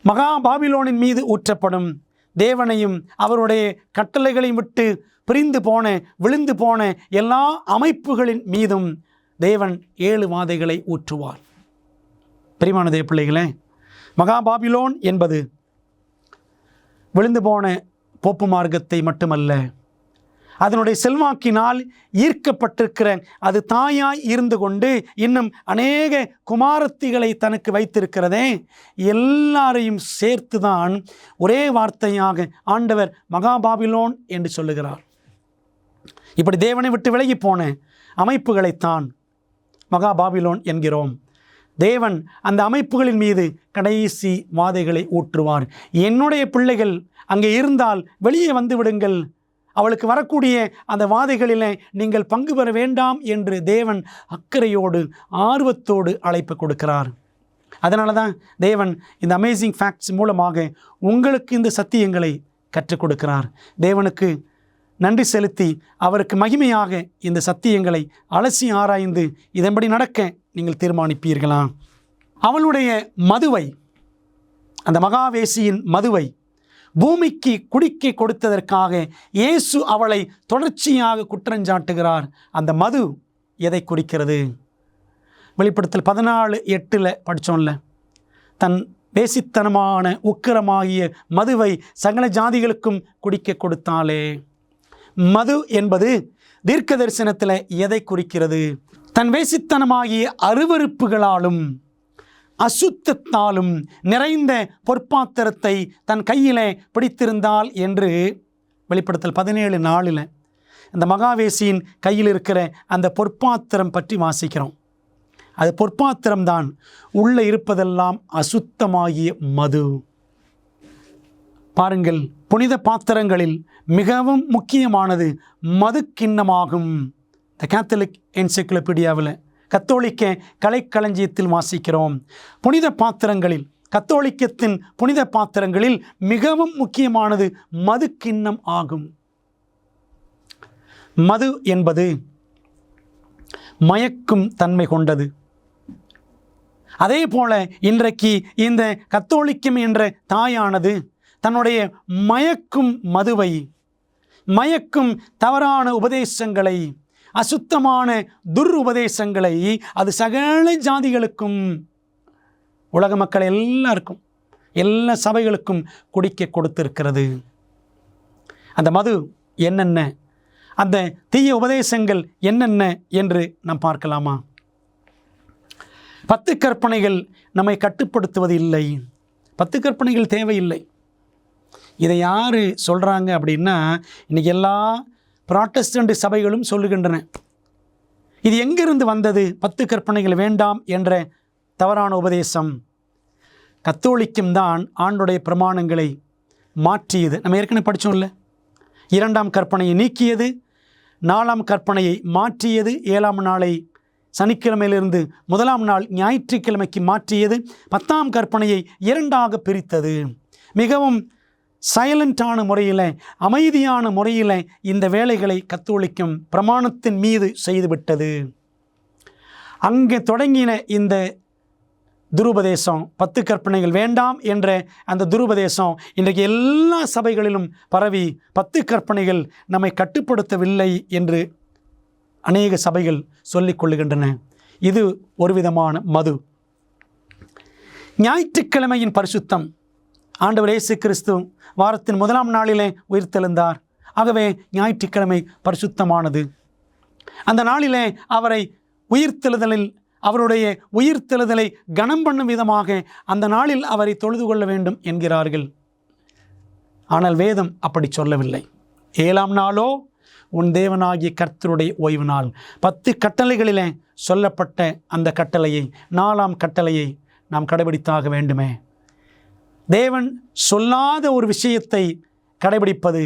மகா பாபிலோனின் மீது ஊற்றப்படும். தேவனையும் அவருடைய கட்டளைகளையும் விட்டு பிரிந்து போன விழுந்து போன எல்லா அமைப்புகளின் மீதும் தேவன் 7 வாதைகளை ஊற்றுவார். பிரியமான தேவ பிள்ளைகளே, மகாபாபிலோன் என்பது விழுந்து போன போப்பு மார்க்கத்தை மட்டுமல்ல, அதனுடைய செல்வாக்கினால் ஈர்க்கப்பட்டிருக்கிற அது தாயாய் இருந்து கொண்டு இன்னும் அநேக குமாரத்திகளை தனக்கு வைத்திருக்கிறதே, எல்லாரையும் சேர்த்துதான் ஒரே வார்த்தையாக ஆண்டவர் மகாபாபிலோன் என்று சொல்லுகிறார். இப்படி தேவனை விட்டு விலகி போன அமைப்புகளைத்தான் மகாபாபிலோன் என்கிறோம். தேவன் அந்த அமைப்புகளின் மீது கடைசி வாதைகளை ஊற்றுவார். என்னுடைய பிள்ளைகள் அங்கே இருந்தால் வெளியே வந்து விடுங்கள், அவளுக்கு வரக்கூடிய அந்த வாதைகளில் நீங்கள் பங்கு பெற வேண்டாம் என்று தேவன் அக்கறையோடு ஆர்வத்தோடு அழைப்பு கொடுக்கிறார். அதனால தான் தேவன் இந்த அமேசிங் ஃபேக்ட்ஸ் மூலமாக உங்களுக்கு இந்த சத்தியங்களை கற்றுக் கொடுக்கிறார். தேவனுக்கு நன்றி செலுத்தி அவருக்கு மகிமையாக இந்த சத்தியங்களை அலசி ஆராய்ந்து இதன்படி நடக்க நீங்கள் தீர்மானிப்பீர்களா? அவளுடைய மதுவை, அந்த மகாவேசியின் மதுவை பூமிக்கு குடிக்க கொடுத்ததற்காக இயேசு அவளை தொடர்ச்சியாக குற்றஞ்சாட்டுகிறார். அந்த மது எதை குறிக்கிறது? வெளிப்படுத்தல் 14:8 படித்தோம்ல, தன் வேசித்தனமான உக்கிரமாகிய மதுவை சகல ஜாதிகளுக்கும் குடிக்க கொடுத்தாலே. மது என்பது தீர்க்க தரிசனத்தில் எதை குறிக்கிறது? தன் வேசித்தனமாகிய அருவருப்புகளாலும் அசுத்தத்தாலும் நிறைந்த பொற்பாத்திரத்தை தன் கையிலே பிடித்திருந்தாள் என்று வெளிப்படுத்தல் 17:4 அந்த மகாவேசியின் கையில் இருக்கிற அந்த பொற்பாத்திரம் பற்றி வாசிக்கிறோம். அது பொற்பாத்திரம்தான், உள்ளே இருப்பதெல்லாம் அசுத்தமாகிய மது. பாருங்கள், புனித பாத்திரங்களில் மிகவும் முக்கியமானது மது கிண்ணமாகும். த கேத்தலிக் என்சைக்ளோபீடியாவில், கத்தோலிக்க கலைக்களஞ்சியத்தில் வாசிக்கிறோம். புனித பாத்திரங்களில், கத்தோலிக்கத்தின் புனித பாத்திரங்களில் மிகவும் முக்கியமானது மது கிண்ணம் ஆகும். மது என்பது மயக்கும் தன்மை கொண்டது. அதே போல இன்றைக்கு இந்த கத்தோலிக்கம் என்ற தாயானது தன்னுடைய மயக்கும் மதுவை மயக்கும் தவறான உபதேசங்களை, அசுத்தமான உபதேசங்களை அது சகல ஜாதிகளுக்கும், உலக மக்கள் எல்லாருக்கும், எல்லா சபைகளுக்கும் குடிக்க கொடுத்திருக்கிறது. அந்த மது என்னென்ன, அந்த தீய உபதேசங்கள் என்னென்ன என்று நாம் பார்க்கலாமா? 10 கற்பனைகள் நம்மை கட்டுப்படுத்துவது இல்லை. 10 கற்பனைகள் தேவையில்லை. இதை யார் சொல்கிறாங்க அப்படின்னா, இன்றைக்கி எல்லா புராட்டஸ்டன்ட் சபைகளும் சொல்லுகின்றன. இது எங்கிருந்து வந்தது? 10 கற்பனைகள் வேண்டாம் என்ற தவறான உபதேசம். கத்தோலிக்கம் தான் ஆண்டுடைய பிரமாணங்களை மாற்றியது. நம்ம ஏற்கனவே படித்தோம்ல, 2ஆம் கற்பனையை நீக்கியது, 4ஆம் கற்பனையை மாற்றியது, 7ஆம் நாளை சனிக்கிழமையிலிருந்து 1ஆம் நாள் ஞாயிற்றுக்கிழமைக்கு மாற்றியது, 10ஆம் கற்பனையை 2ஆக பிரித்தது. மிகவும் சைலண்டான முறையில், அமைதியான முறையில் இந்த வேலைகளை கத்தோலிக்கம் பிரமாணத்தின் மீது செய்துவிட்டது. அங்கே தொடங்கின இந்த துருபதேசம், 10 கற்பனைகள் வேண்டாம் என்ற அந்த துருபதேசம் இன்றைக்கு எல்லா சபைகளிலும் பரவி 10 கற்பனைகள் நம்மை கட்டுப்படுத்தவில்லை என்று அநேக சபைகள் சொல்லிக் கொள்ளுகின்றன. இது ஒரு விதமான மது. ஞாயிற்றுக்கிழமையின் பரிசுத்தம். ஆண்டவர் இயேசு கிறிஸ்து வாரத்தின் 1ஆம் நாளிலே உயிர்த்தெழுந்தார். ஆகவே ஞாயிற்றுக்கிழமை பரிசுத்தமானது. அந்த நாளிலே அவரை உயிர்த்தெழுதலில், அவருடைய உயிர்த்தெழுதலை கனம் பண்ணும் விதமாக அந்த நாளில் அவரை தொழுது கொள்ள வேண்டும் என்கிறார்கள். ஆனால் வேதம் அப்படி சொல்லவில்லை. 7ஆம் நாளோ உன் தேவனாகிய கர்த்தருடைய ஓய்வு நாள். 10 கட்டளைகளிலே சொல்லப்பட்ட அந்த கட்டளையை, 4ஆம் கட்டளையை நாம் கடைபிடித்தாக வேண்டுமே. தேவன் சொல்லாத ஒரு விஷயத்தை கடைபிடிப்பது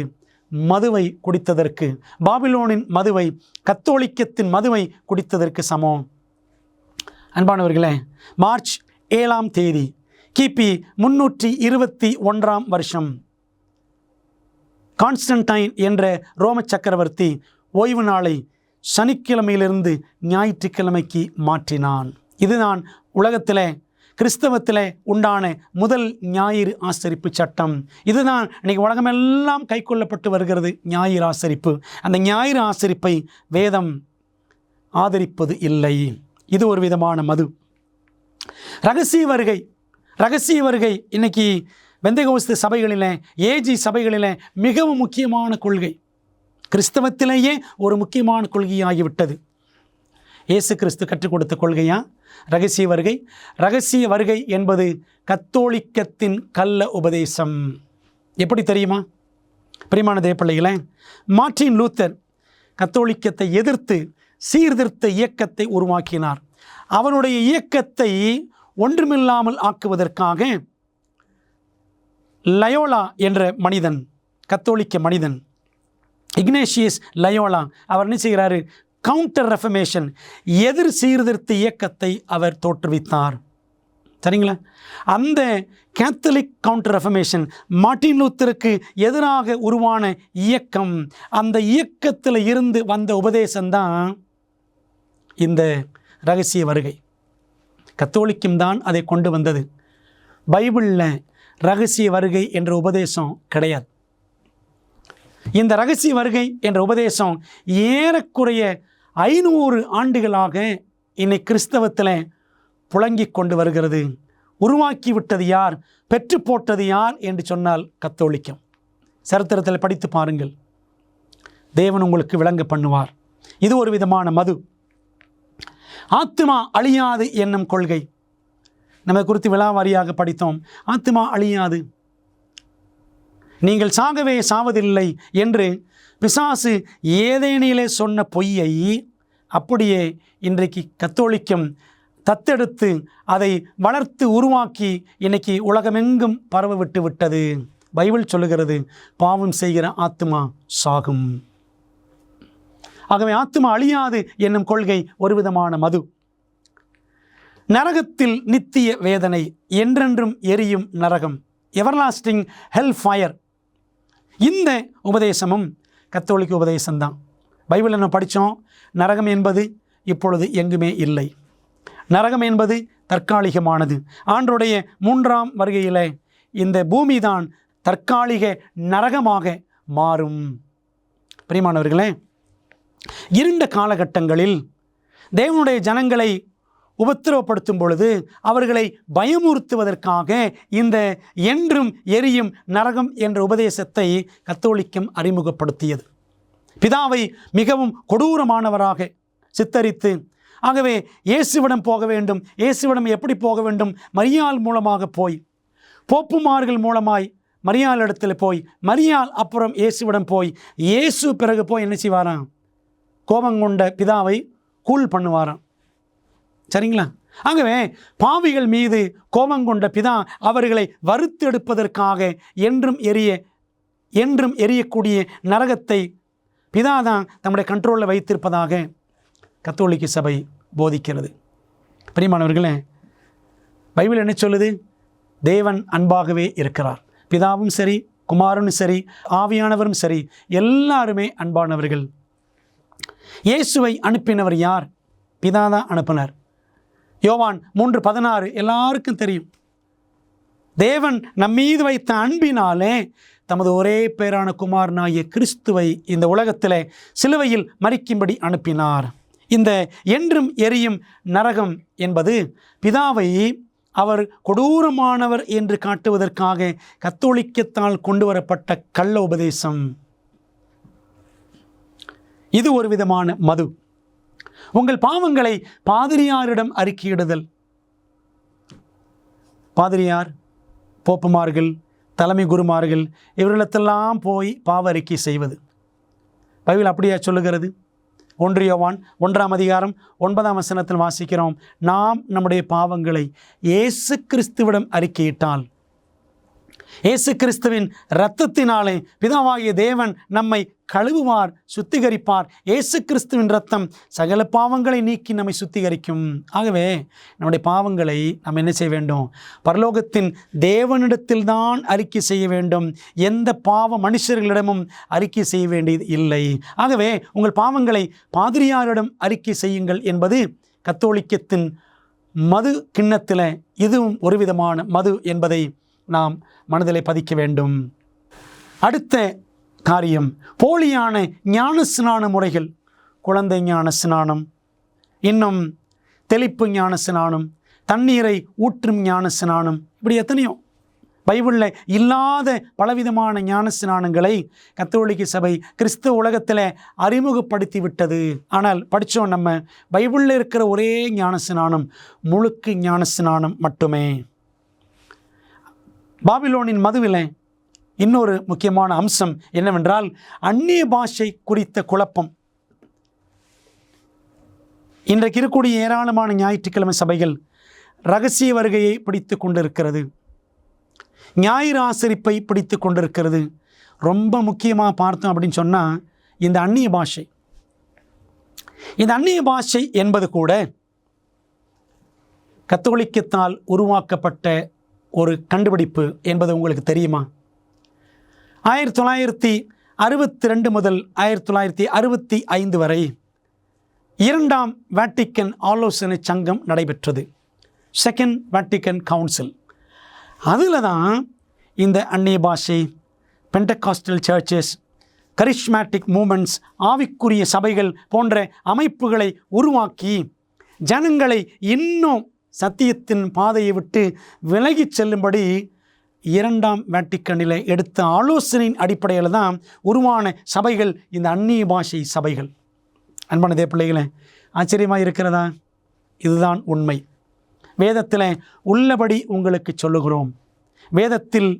மதுவை குடித்ததற்கு, பாபிலோனின் மதுவை, கத்தோலிக்கத்தின் மதுவை குடித்ததற்கு சமம். அன்பானவர்களே, மார்ச் 7ஆம் தேதி கிபி 321ஆம் வருஷம் கான்ஸ்டன்டைன் என்ற ரோம சக்கரவர்த்தி ஓய்வு நாளை சனிக்கிழமையிலிருந்து ஞாயிற்றுக்கிழமைக்கு மாற்றினான். இதுதான் உலகத்தில், கிறிஸ்தவத்தில் உண்டான முதல் ஞாயிறு ஆசரிப்பு சட்டம். இதுதான் இன்றைக்கி உலகமெல்லாம் கைக்கொள்ளப்பட்டு வருகிறது, ஞாயிறு ஆசரிப்பு. அந்த ஞாயிறு ஆசரிப்பை வேதம் ஆதரிப்பது இல்லை. இது ஒரு விதமான மது. ரகசிய வருகை. ரகசிய வருகை இன்னைக்கு பெந்தெகோஸ்து சபைகளில், ஏஜி சபைகளில் மிகவும் முக்கியமான கொள்கை. கிறிஸ்தவத்திலேயே ஒரு முக்கியமான கொள்கையாகிவிட்டது. இயேசு கிறிஸ்து கற்றுக் கொடுத்த கொள்கையா ரகசிய வருகை? ரகசிய வருகை என்பது கத்தோலிக்கத்தின் கள்ள உபதேசம். எப்படி தெரியுமா? பிரியமான தேவப்பிள்ளைகளே, மார்ட்டின் லூத்தர் கத்தோலிக்கத்தை எதிர்த்து சீர்திருத்த இயக்கத்தை உருவாக்கினார். அவனுடைய இயக்கத்தை ஒன்றுமில்லாமல் ஆக்குவதற்காக லயோலா என்ற மனிதன், கத்தோலிக்க மனிதன் இக்னேஷியஸ் லயோலா, அவர் என்ன செய்கிறாரு? கவுண்டர் ரெஃபர்மேஷன், எதிர் சீர்திருத்த இயக்கத்தை அவர் தோற்றுவித்தார். சரிங்களா? அந்த கேத்தலிக் கவுண்டர் ரெஃபர்மேஷன், மார்ட்டின் லூத்தருக்கு எதிராக உருவான இயக்கம், அந்த இயக்கத்தில் இருந்து வந்த உபதேசம்தான் இந்த ரகசிய வருகை. கத்தோலிக்கம் தான் அதை கொண்டு வந்தது. பைபிளில் ரகசிய வருகை என்ற உபதேசம் கிடையாது. இந்த ரகசிய வருகை என்ற உபதேசம் ஏறக்குறைய 500 ஆண்டுகளாக இன்னைக்கு கிறிஸ்தவத்தில் புழங்கிக் கொண்டு வருகிறது. உருவாக்கிவிட்டது யார், பெற்று போட்டது யார் என்று சொன்னால் கத்தோலிக்கம். சரித்திரத்தில் படித்து பாருங்கள், தேவன் உங்களுக்கு விளங்க பண்ணுவார். இது ஒரு விதமான மது. ஆத்துமா அழியாது என்னும் கொள்கை நம்ம குறித்து விலாவாரியாக படித்தோம். ஆத்துமா அழியாது, நீங்கள் சாகவே சாவதில்லை என்று பிசாசு ஏதேனிலே சொன்ன பொய்யை அப்படியே இன்றைக்கு கத்தோலிக்கம் தத்தெடுத்து அதை வளர்த்து உருவாக்கி இன்னைக்கு உலகமெங்கும் பரவ விட்டு விட்டது. பைபிள் சொல்லுகிறது, பாவம் செய்கிற ஆத்துமா சாகும். ஆகவே ஆத்துமா அழியாது என்னும் கொள்கை ஒரு விதமான மது. நரகத்தில் நித்திய வேதனை, என்றென்றும் எரியும் நரகம், எவர்லாஸ்டிங் ஹெல் ஃபயர். இந்த உபதேசமும் கத்தோலிக்க உபதேசம்தான். பைபிளில் நம்ம படித்தோம், நரகம் என்பது இப்பொழுது எங்குமே இல்லை. நரகம் என்பது தற்காலிகமானது. ஆண்டவருடைய 3ஆம் வருகையில் இந்த பூமி தான் தற்காலிக நரகமாக மாறும். பிரியமானவர்களே, இருண்ட காலகட்டங்களில் தேவனுடைய ஜனங்களை உபத்திரவப்படுத்தும் பொழுது அவர்களை பயமுறுத்துவதற்காக இந்த என்றும் எரியும் நரகம் என்ற உபதேசத்தை கத்தோலிக்கம் அறிமுகப்படுத்தியது. பிதாவை மிகவும் கொடூரமானவராக சித்தரித்து, ஆகவே இயேசுவிடம் போக வேண்டும், இயேசுவிடம் எப்படி போக வேண்டும், மரியாள் மூலமாக போய், போப்புமார்கள் மூலமாய் மரியாள் இடத்துல போய், மரியாள் அப்புறம் இயேசுவிடம் போய், இயேசு பிறகு போய் என்ன செய்வாராம்? கோபங்கொண்ட பிதாவை கூல் பண்ணுவாராம். சரிங்களா? ஆகவே பாவிகள் மீது கோபங்கொண்ட பிதா அவர்களை வறுத்தெடுப்பதற்காக என்றும் எரியக்கூடிய நரகத்தை பிதா தான் நம்முடைய கண்ட்ரோலில் வைத்திருப்பதாக கத்தோலிக்க சபை போதிக்கிறது. பிரியமானவர்களே, பைபிள் என்ன சொல்லுது? தேவன் அன்பாகவே இருக்கிறார். பிதாவும் சரி, குமாரனும் சரி, ஆவியானவரும் சரி, எல்லாருமே அன்பானவர்கள். இயேசுவை அனுப்பினவர் யார்? பிதா தான் அனுப்பினார். யோவான் 3:16 எல்லாருக்கும் தெரியும். தேவன் நம்மீது வைத்த அன்பினாலே தமது ஒரே பேரான குமாரனாகிய கிறிஸ்துவை இந்த உலகத்திலே சிலுவையில் மரிக்கும்படி அனுப்பினார். இந்த என்றும் எரியும் நரகம் என்பது பிதாவை அவர் கொடூரமானவர் என்று காட்டுவதற்காக கத்தோலிக்கத்தால் கொண்டு வரப்பட்ட கள்ள உபதேசம். இது ஒரு விதமான மது. உங்கள் பாவங்களை பாதிரியாரிடம் அறிக்கையிடுதல். பாதிரியார், போப்புமார்கள், தலைமை குருமார்கள் இவர்களிடத்தெல்லாம் போய் பாவ அறிக்கை செய்வது. பைபிள் அப்படியா சொல்லுகிறது? 1 யோவான் 1:9 வாசிக்கிறோம், நாம் நம்முடைய பாவங்களை இயேசு கிறிஸ்துவிடம் அறிக்கையிட்டால், இயேசு கிறிஸ்துவின் இரத்தத்தினாலே பிதாவாகிய தேவன் நம்மை கழுவுவார், சுத்திகரிப்பார். இயேசு கிறிஸ்துவின் இரத்தம் சகல பாவங்களை நீக்கி நம்மை சுத்திகரிக்கும். ஆகவே நம்முடைய பாவங்களை நாம் என்ன செய்ய வேண்டும்? பரலோகத்தின் தேவனிடத்தில் தான் அறிக்கை செய்ய வேண்டும். எந்த பாவ மனுஷர்களிடமும் அறிக்கை செய்ய வேண்டியது இல்லை. ஆகவே உங்கள் பாவங்களை பாதிரியாரிடம் அறிக்கை செய்யுங்கள் என்பது கத்தோலிக்கத்தின் மது கிண்ணத்தில் இதுவும் ஒரு விதமான மது என்பதை நாம் மனதிலே பதிக்க வேண்டும். அடுத்த காரியம், போலியான ஞான ஸ்நான முறைகள். குழந்தை ஞான ஸ்நானம், இன்னும் தெளிப்பு ஞான ஸ்நானம், தண்ணீரை ஊற்றும் ஞான ஸ்நானம், இப்படி எத்தனையோ பைபிளில் இல்லாத பலவிதமான ஞான ஸ்நானங்களை கத்தோலிக்க சபை கிறிஸ்துவ உலகத்தில் அறிமுகப்படுத்தி விட்டது. ஆனால் படித்தோம், நம்ம பைபிளில் இருக்கிற ஒரே ஞான ஸ்நானம் முழுக்கு ஞான ஸ்நானம் மட்டுமே. பாபிலோனின் மதுவில் இன்னொரு முக்கியமான அம்சம் என்னவென்றால் அந்நிய பாஷை குறித்த குழப்பம். இன்றைக்கு இருக்கக்கூடிய ஏராளமான ஞாயிற்றுக்கிழமை சபைகள் இரகசிய வருகையை பிடித்து கொண்டிருக்கிறது, ஞாயிறு ஆசரிப்பை பிடித்து கொண்டிருக்கிறது. ரொம்ப முக்கியமாக பார்த்தோம் அப்படின்னு சொன்னால் இந்த அந்நிய பாஷை என்பது கூட கத்தோலிக்கத்தால் உருவாக்கப்பட்ட ஒரு கண்டுபிடிப்பு என்பது உங்களுக்கு தெரியுமா? 1962 முதல் 1965 வரை 2ஆம் வேட்டிக்கன் ஆலோசனை சங்கம் நடைபெற்றது, செகண்ட் வேட்டிக்கன் கவுன்சில். அதில் தான் இந்த அந்நிய பாஷை, பெண்டகாஸ்டல் சர்ச்சஸ், கரிஸ்மேட்டிக் மூமெண்ட்ஸ், ஆவிக்குரிய சபைகள் போன்ற அமைப்புகளை உருவாக்கி ஜனங்களை இன்னும் சத்தியத்தின் பாதையை விட்டு விலகிச் செல்லும்படி 2ஆம் வேட்டிக்கனில் எடுத்த ஆலோசனையின் அடிப்படையில் தான் உருவான சபைகள் இந்த அந்நிய பாஷை சபைகள். அன்பான தேவ பிள்ளைகளே, ஆச்சரியமாக இருக்கிறதா? இதுதான் உண்மை. வேதத்தில் உள்ளபடி உங்களுக்கு சொல்லுகிறோம். வேதத்தில்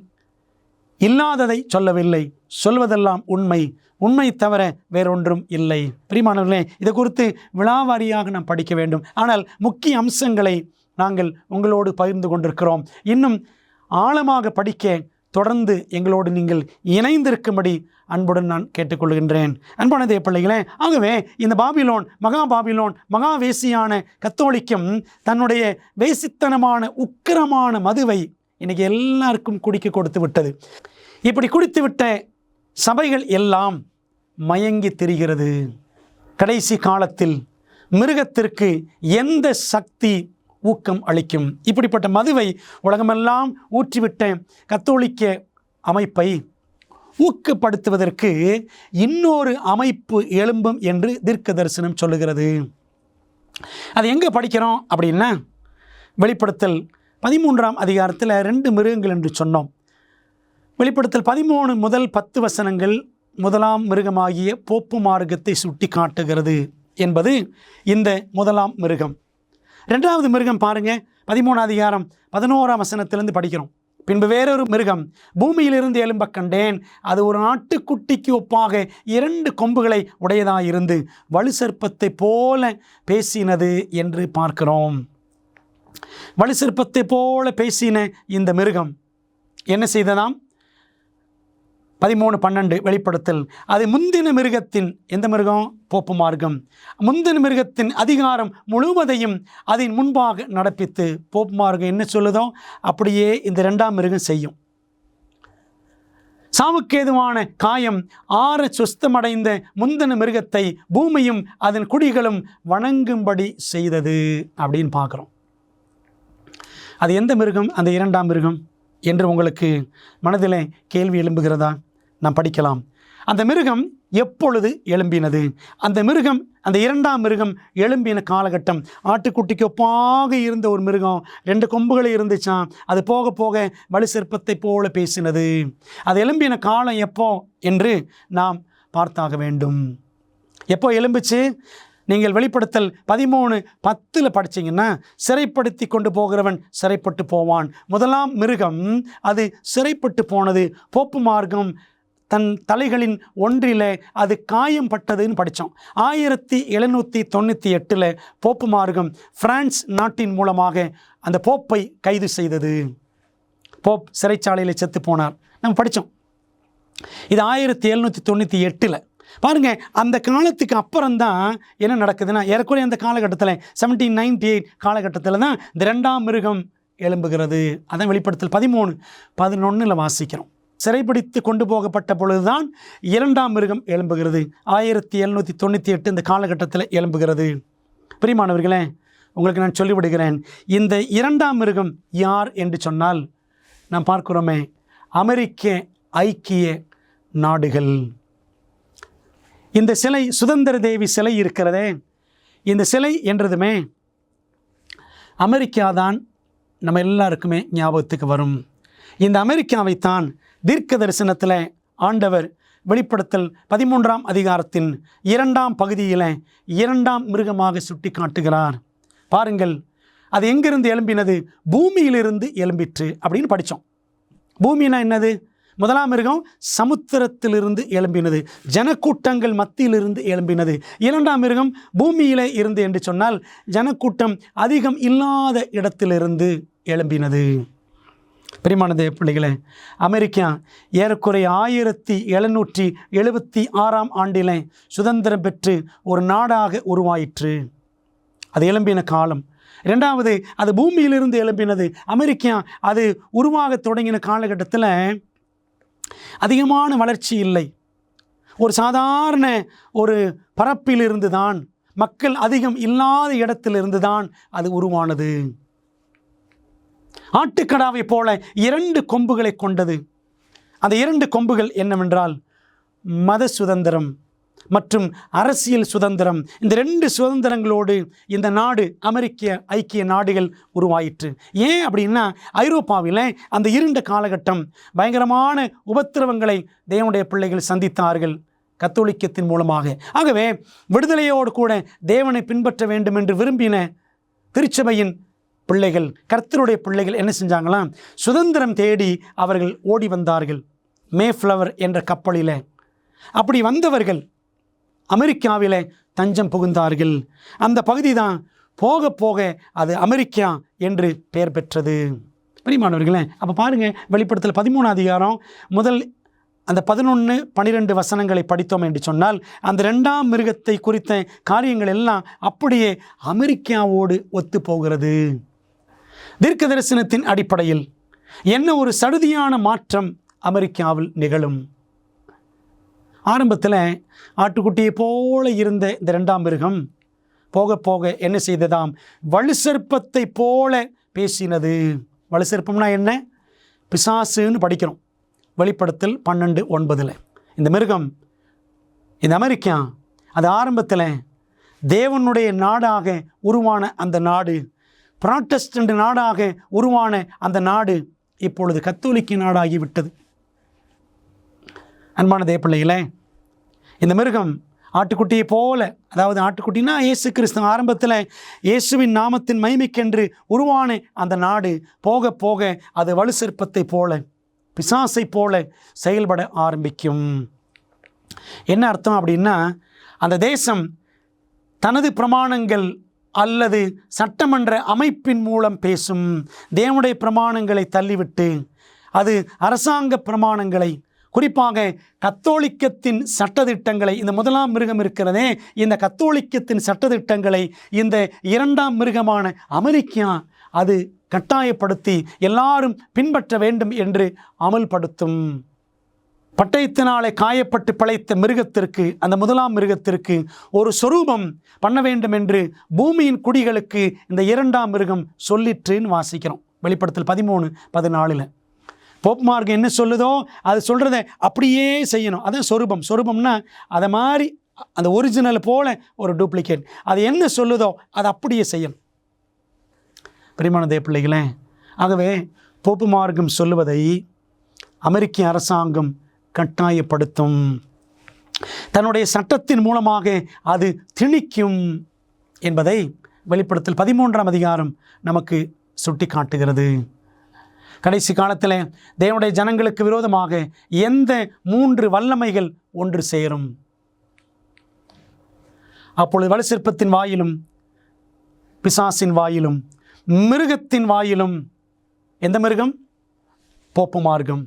இல்லாததை சொல்லவில்லை, சொல்வதெல்லாம் உண்மை, உண்மை தவிர வேறொன்றும் இல்லை. பிரியமானவர்களே, இதை குறித்து விழாவாரியாக நாம் படிக்க வேண்டும். ஆனால் முக்கிய அம்சங்களை நாங்கள் உங்களோடு பகிர்ந்து கொண்டிருக்கிறோம். இன்னும் ஆழமாக படிக்க தொடர்ந்து எங்களோடு நீங்கள் இணைந்திருக்கும்படி அன்புடன் நான் கேட்டுக்கொள்கின்றேன். அன்பான தேவ பிள்ளைகளே, ஆகவே இந்த பாபிலோன், மகா வேசியான கத்தோலிக்கம் தன்னுடைய வேசித்தனமான உக்கிரமான மதுவை இன்றைக்கி எல்லாருக்கும் குடிக்க கொடுத்து விட்டது. இப்படி குடித்துவிட்ட சபைகள் எல்லாம் மயங்கி திரிகிறது. கடைசி காலத்தில் மிருகத்திற்கு எந்த சக்தி ஊக்கம் அளிக்கும்? இப்படிப்பட்ட மதுவை உலகமெல்லாம் ஊற்றிவிட்ட கத்தோலிக்க அமைப்பை ஊக்கப்படுத்துவதற்கு இன்னொரு அமைப்பு எழும்பும் என்று தீர்க்க தரிசனம் சொல்லுகிறது. அது எங்கே படிக்கிறோம் அப்படின்னா, வெளிப்படுத்தல் 13ஆம் அதிகாரத்தில் 2 மிருகங்கள் என்று சொன்னோம். வெளிப்படுத்தல் 13 முதல் 10 வசனங்கள் முதலாம் மிருகமாகிய போப்பு மார்க்கத்தை சுட்டி காட்டுகிறது என்பது இந்த முதலாம் மிருகம். 2வது மிருகம் பாருங்க, 13ஆம் அதிகாரம் 11ஆம் வசனத்திலிருந்து படிக்கிறோம். பின்பு வேறொரு மிருகம் பூமியிலிருந்து எழும்ப கண்டேன். அது ஒரு ஆட்டுக்குட்டிக்கு ஒப்பாக 2 கொம்புகளை உடையதாயிருந்து வலு சர்ப்பத்தை போல பேசினது என்று பார்க்கிறோம். வலு சர்ப்பத்தை போல பேசின இந்த மிருகம் என்ன செய்ததாம்? 13:12 வெளிப்படுத்தல். அது முந்தின மிருகத்தின், எந்த மிருகம்? போப்பு மார்க்கம். முந்தின மிருகத்தின் அதிகாரம் முழுவதையும் அதன் முன்பாக நடப்பித்து, போப்பு மார்க்கம் என்ன சொல்லுதோ அப்படியே இந்த 2ஆம் மிருகம் செய்யும். சாவுக்கேதுவான காயம் ஆற சுஸ்தமடைந்த முந்தின மிருகத்தை பூமியும் அதன் குடிகளும் வணங்கும்படி செய்தது அப்படின்னு பார்க்குறோம். அது எந்த மிருகம்? அந்த 2ஆம் மிருகம் என்று உங்களுக்கு மனதில் கேள்வி எழும்புகிறதா? நாம் படிக்கலாம். அந்த மிருகம் எப்பொழுது எழும்பினது? அந்த மிருகம், அந்த 2ஆம் மிருகம் எழும்பின காலகட்டம், ஆட்டுக்குட்டிக்கு ஒப்பாக இருந்த ஒரு மிருகம், 2 கொம்புகளை இருந்துச்சான். அது போக போக வலு சர்ப்பத்தை போல பேசினது. அது எழும்பின காலம் எப்போ என்று நாம் பார்த்தாக வேண்டும். எப்போ எழும்பிச்சு? நீங்கள் வெளிப்படுத்தல் 13:10 படிச்சிங்கன்னா, சிறைப்படுத்தி கொண்டு போகிறவன் சிறைப்பட்டு போவான். முதலாம் மிருகம் அது சிறைப்பட்டு போனது. போப்பு மார்க்கம் தன் தலைகளின் ஒன்றில் அது காயம் பட்டதுன்னு படித்தோம். 1798 போப்பு மார்க்கம் பிரான்ஸ் நாட்டின் மூலமாக அந்த போப்பை கைது செய்தது. போப் சிறைச்சாலையில் செத்து போனார், நம்ம படித்தோம். இது 1798. பாருங்க, அந்த காலத்துக்கு அப்புறம்தான் என்ன நடக்குதுன்னா, ஏறக்குறைய அந்த காலகட்டத்தில் 1798 காலகட்டத்தில் தான் இந்த 2ஆம் மிருகம் எழும்புகிறது. அதான் வெளிப்படுத்தல் 13:11 வாசிக்கிறோம். சிறைப்பிடித்து கொண்டு போகப்பட்ட பொழுதுதான் 2ஆம் மிருகம் எழும்புகிறது. 1798 இந்த காலகட்டத்தில் எழும்புகிறது. பிரியமானவர்களே, உங்களுக்கு நான் சொல்லிவிடுகிறேன், இந்த 2ஆம் மிருகம் யார் என்று சொன்னால், நாம் பார்க்கிறோமே, அமெரிக்க ஐக்கிய நாடுகள். இந்த சிலை, சுதந்திர தேவி சிலை இருக்கிறதே, இந்த சிலை என்றதுமே அமெரிக்கா தான் நம்ம எல்லாருக்குமே ஞாபகத்துக்கு வரும். இந்த அமெரிக்காவைத்தான் தீர்க்க தரிசனத்தில் ஆண்டவர் வெளிப்படுத்தல் 13ஆம் அதிகாரத்தின் 2ஆம் பகுதியில் 2ஆம் மிருகமாக சுட்டி காட்டுகிறார். பாருங்கள், அது எங்கிருந்து எழும்பினது? பூமியிலிருந்து எழும்பிற்று அப்படின்னு படித்தோம். பூமினா என்னது? முதலாம் மிருகம் சமுத்திரத்திலிருந்து எழும்பினது, ஜனக்கூட்டங்கள் மத்தியிலிருந்து எழும்பினது. 2ஆம் மிருகம் பூமியிலே இருந்து என்று சொன்னால் ஜனக்கூட்டம் அதிகம் இல்லாத இடத்திலிருந்து எழும்பினது. பிரியமான தேவ பிள்ளைகளே, அமெரிக்கா ஏறக்குறைய 1776ஆம் ஆண்டிலே சுதந்திரம் பெற்று ஒரு நாடாக உருவாயிற்று. அது எழும்பின காலம். 2வது, அது பூமியிலிருந்து எழும்பினது. அமெரிக்கா அது உருவாக தொடங்கின காலகட்டத்தில் அதிகமான வளர்ச்சி இல்லை. ஒரு சாதாரண ஒரு பரப்பிலிருந்து தான், மக்கள் அதிகம் இல்லாத இடத்திலிருந்து தான் அது உருவானது. ஆட்டுக்கடாவை போல 2 கொம்புகளை கொண்டது. அந்த 2 கொம்புகள் என்னவென்றால் மத சுதந்திரம் மற்றும் அரசியல் சுதந்திரம். இந்த 2 சுதந்திரங்களோடு இந்த நாடு, அமெரிக்க ஐக்கிய நாடுகள் உருவாயிற்று. ஏன் அப்படின்னா, ஐரோப்பாவில் அந்த இருண்ட காலகட்டம், பயங்கரமான உபத்திரவங்களை தேவனுடைய பிள்ளைகள் சந்தித்தார்கள் கத்தோலிக்கத்தின் மூலமாக. ஆகவே விடுதலையோடு கூட தேவனை பின்பற்ற வேண்டும் என்று விரும்பின திருச்சபையின் பிள்ளைகள், கர்த்தருடைய பிள்ளைகள் என்ன செஞ்சாங்களாம்? சுதந்திரம் தேடி அவர்கள் ஓடி வந்தார்கள் மேஃப்ளவர் என்ற கப்பலில். அப்படி வந்தவர்கள் அமெரிக்காவிலே தஞ்சம் புகுந்தார்கள். அந்த பகுதி தான் போக போக அது அமெரிக்கா என்று பெயர் பெற்றது. பிரியமானவர்களே, அப்போ பாருங்கள், வெளிப்படுத்தல் 13ஆம் அதிகாரம் முதல் அந்த 11-12 வசனங்களை படித்தோம் என்று சொன்னால், அந்த 2ஆம் மிருகத்தை குறித்த காரியங்கள் எல்லாம் அப்படியே அமெரிக்காவோடு ஒத்து போகிறது. தீர்க்க தரிசனத்தின் அடிப்படையில் என்ன ஒரு சடுதியான மாற்றம் அமெரிக்காவில் நிகழும். ஆரம்பத்தில் ஆட்டுக்குட்டியை போல இருந்த இந்த 2ஆம் மிருகம் போக போக என்ன செய்ததாம்? வலு சர்ப்பத்தை போல பேசினது. வலு சர்ப்பம்னா என்ன? பிசாசுன்னு படிக்கிறோம். வெளிப்படுத்தல் 12:9. இந்த மிருகம், இந்த அமெரிக்கா, அது ஆரம்பத்தில் தேவனுடைய நாடாக உருவான அந்த நாடு, புராட்டஸ்டன்ட் நாடாக உருவான அந்த நாடு இப்பொழுது கத்தோலிக்க நாடாகிவிட்டது. அன்பான தேவப்பிள்ளைகளே, இந்த மிருகம் ஆட்டுக்குட்டியை போல, அதாவது ஆட்டுக்குட்டினா இயேசு கிறிஸ்து, ஆரம்பத்தில் இயேசுவின் நாமத்தின் மகிமைக்கென்று உருவான அந்த நாடு போக போக அது வலு சிற்பத்தை போல, பிசாசை போல செயல்பட ஆரம்பிக்கும். என்ன அர்த்தம் அப்படின்னா, அந்த தேசம் தனது பிரமாணங்கள் அல்லது சட்டமன்ற அமைப்பின் மூலம் பேசும். தேவனுடைய பிரமாணங்களை தள்ளிவிட்டு அது அரசாங்க பிரமாணங்களை, குறிப்பாக கத்தோலிக்கத்தின் சட்டதிட்டங்களை, இந்த முதலாம் மிருகம் இருக்கிறதே, இந்த கத்தோலிக்கத்தின் சட்டதிட்டங்களை இந்த இரண்டாம் மிருகமான அமெரிக்கா அது கட்டாயப்படுத்தி எல்லாரும் பின்பற்ற வேண்டும் என்று அமல்படுத்தும். பட்டயத்தினாலே காயப்பட்டு பிழைத்த மிருகத்திற்கு, அந்த முதலாம் மிருகத்திற்கு ஒரு சொரூபம் பண்ண வேண்டும் என்று பூமியின் குடிகளுக்கு இந்த இரண்டாம் மிருகம் சொல்லிற்றுன்னு வாசிக்கிறோம். வெளிப்படுத்தல் 13:14. போப் மார்க் என்ன சொல்லுதோ அது சொல்கிறத அப்படியே செய்யணும். அதான் சொரூபம். சொரூபம்னா அதை மாதிரி அந்த ஒரிஜினல் போல ஒரு டூப்ளிகேட். அது என்ன சொல்லுதோ அதை அப்படியே செய்யணும். பிரியமான தேவப்பிள்ளைகளே, ஆகவே போப்பு மார்க்கம் சொல்லுவதை அமெரிக்க அரசாங்கம் கட்டாயப்படுத்தும். தன்னுடைய சட்டத்தின் மூலமாக அது திணிக்கும் என்பதை வெளிப்படுத்தல் 13ஆம் அதிகாரம் நமக்கு சுட்டி காட்டுகிறது. கடைசி காலத்தில் தேவனுடைய ஜனங்களுக்கு விரோதமாக எந்த 3 வல்லமைகள் ஒன்று சேரும்? அப்பொழுது வலு சிற்பத்தின் வாயிலும், பிசாசின் வாயிலும், மிருகத்தின் வாயிலும், எந்த மிருகம்? போப்பு மார்க்கம்.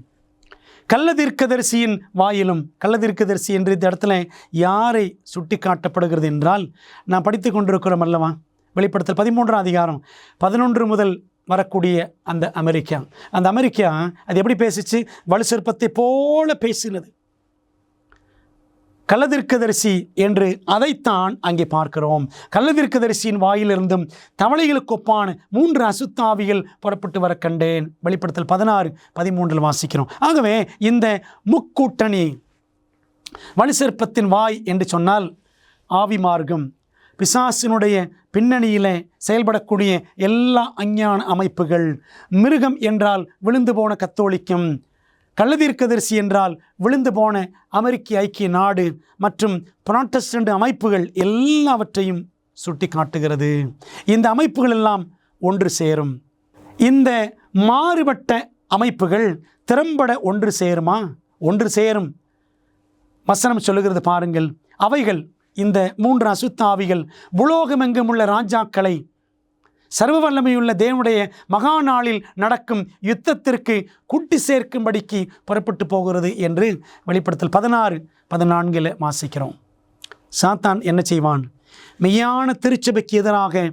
கள்ளதீர்க்கதரிசியின் வாயிலும், கள்ளதீர்க்கதரிசி என்று இந்த இடத்துல யாரை சுட்டி காட்டப்படுகிறது என்றால், நான் படித்து கொண்டிருக்கிறோம் அல்லவா, வெளிப்படுத்தல் 13ஆம் அதிகாரம் 11 முதல் வரக்கூடிய அந்த அமெரிக்கா. அந்த அமெரிக்கா அது எப்படி பேசிச்சு? வலு சிற்பத்தை போல பேசினது. கள்ளதீர்க்கதரிசி என்று அதைத்தான் அங்கே பார்க்கிறோம். கள்ளதீர்க்கதரிசியின் வாயிலிருந்தும் தவளைகளுக்கு ஒப்பான 3 அசுத்தாவிகள் புறப்பட்டு வர கண்டேன். வெளிப்படுத்தல் 16:13 வாசிக்கிறோம். ஆகவே இந்த முக்கூட்டணி, வலு சிற்பத்தின் வாய் என்று சொன்னால் ஆவி மார்க்கம், பிசாசினுடைய பின்னணியில் செயல்படக்கூடிய எல்லா அஞ்ஞான அமைப்புகள், மிருகம் என்றால் விழுந்து போன கத்தோலிக்கம், கள்ளதீர்க்கதரிசி என்றால் விழுந்து போன அமெரிக்க ஐக்கிய நாடு மற்றும் புராட்டஸ்டன்ட் அமைப்புகள் எல்லாவற்றையும் சுட்டி காட்டுகிறது. இந்த அமைப்புகள் எல்லாம் ஒன்று சேரும். இந்த மாறுபட்ட அமைப்புகள் திறம்பட ஒன்று சேருமா? ஒன்று சேரும். வசனம் சொல்லுகிறது பாருங்கள். அவைகள், இந்த 3 அசுத்தாவிகள், உலோகமெங்கும் உள்ள ராஜாக்களை சர்வ வல்லமையுள்ள தேவனுடைய மகா நாளில் நடக்கும் யுத்தத்திற்கு கூட்டி சேர்க்கும்படிக்கு புறப்பட்டு போகிறது என்று வெளிப்படுத்தல் 16:14 வாசிக்கிறோம். சாத்தான் என்ன செய்வான்? மெய்யான திருச்சபைக்கு எதிராக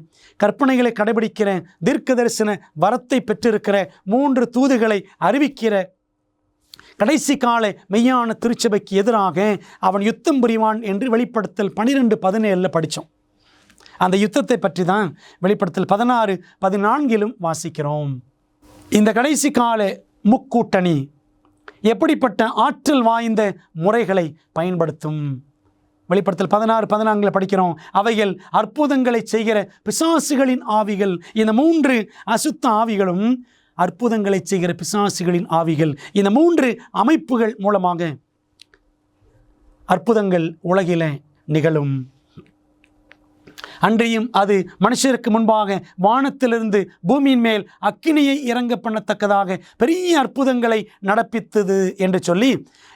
கற்பனைகளை கடைபிடிக்கிற, தீர்க்க தரிசன வரத்தை பெற்றிருக்கிற 3 தூதுகளை அறிவிக்கிற கடைசி கால மெய்யான திருச்சபைக்கு எதிராக அவன் யுத்தம் புரிவான் என்று வெளிப்படுத்தல் 12:17 படித்தோம். அந்த யுத்தத்தை பற்றி தான் வெளிப்படுத்தல் 16:14 வாசிக்கிறோம். இந்த கடைசி கால முக்கூட்டணி எப்படிப்பட்ட ஆற்றல் வாய்ந்த முறைகளை பயன்படுத்தும்? வெளிப்படுத்தல் 16:14 படிக்கிறோம். அவைகள் அற்புதங்களை செய்கிற பிசாசுகளின் ஆவிகள். இந்த 3 அசுத்த ஆவிகளும் அற்புதங்களை செய்கிற பிசாசுகளின் ஆவிகள். இந்த 3 அமைப்புகள் மூலமாக அற்புதங்கள் உலகில் நிகழும். அன்றியும் அது மனுஷருக்கு முன்பாக வானத்திலிருந்து பூமியின் மேல் அக்கினியை இறங்க பண்ணத்தக்கதாக பெரிய அற்புதங்களை நடப்பித்தது என்று சொல்லி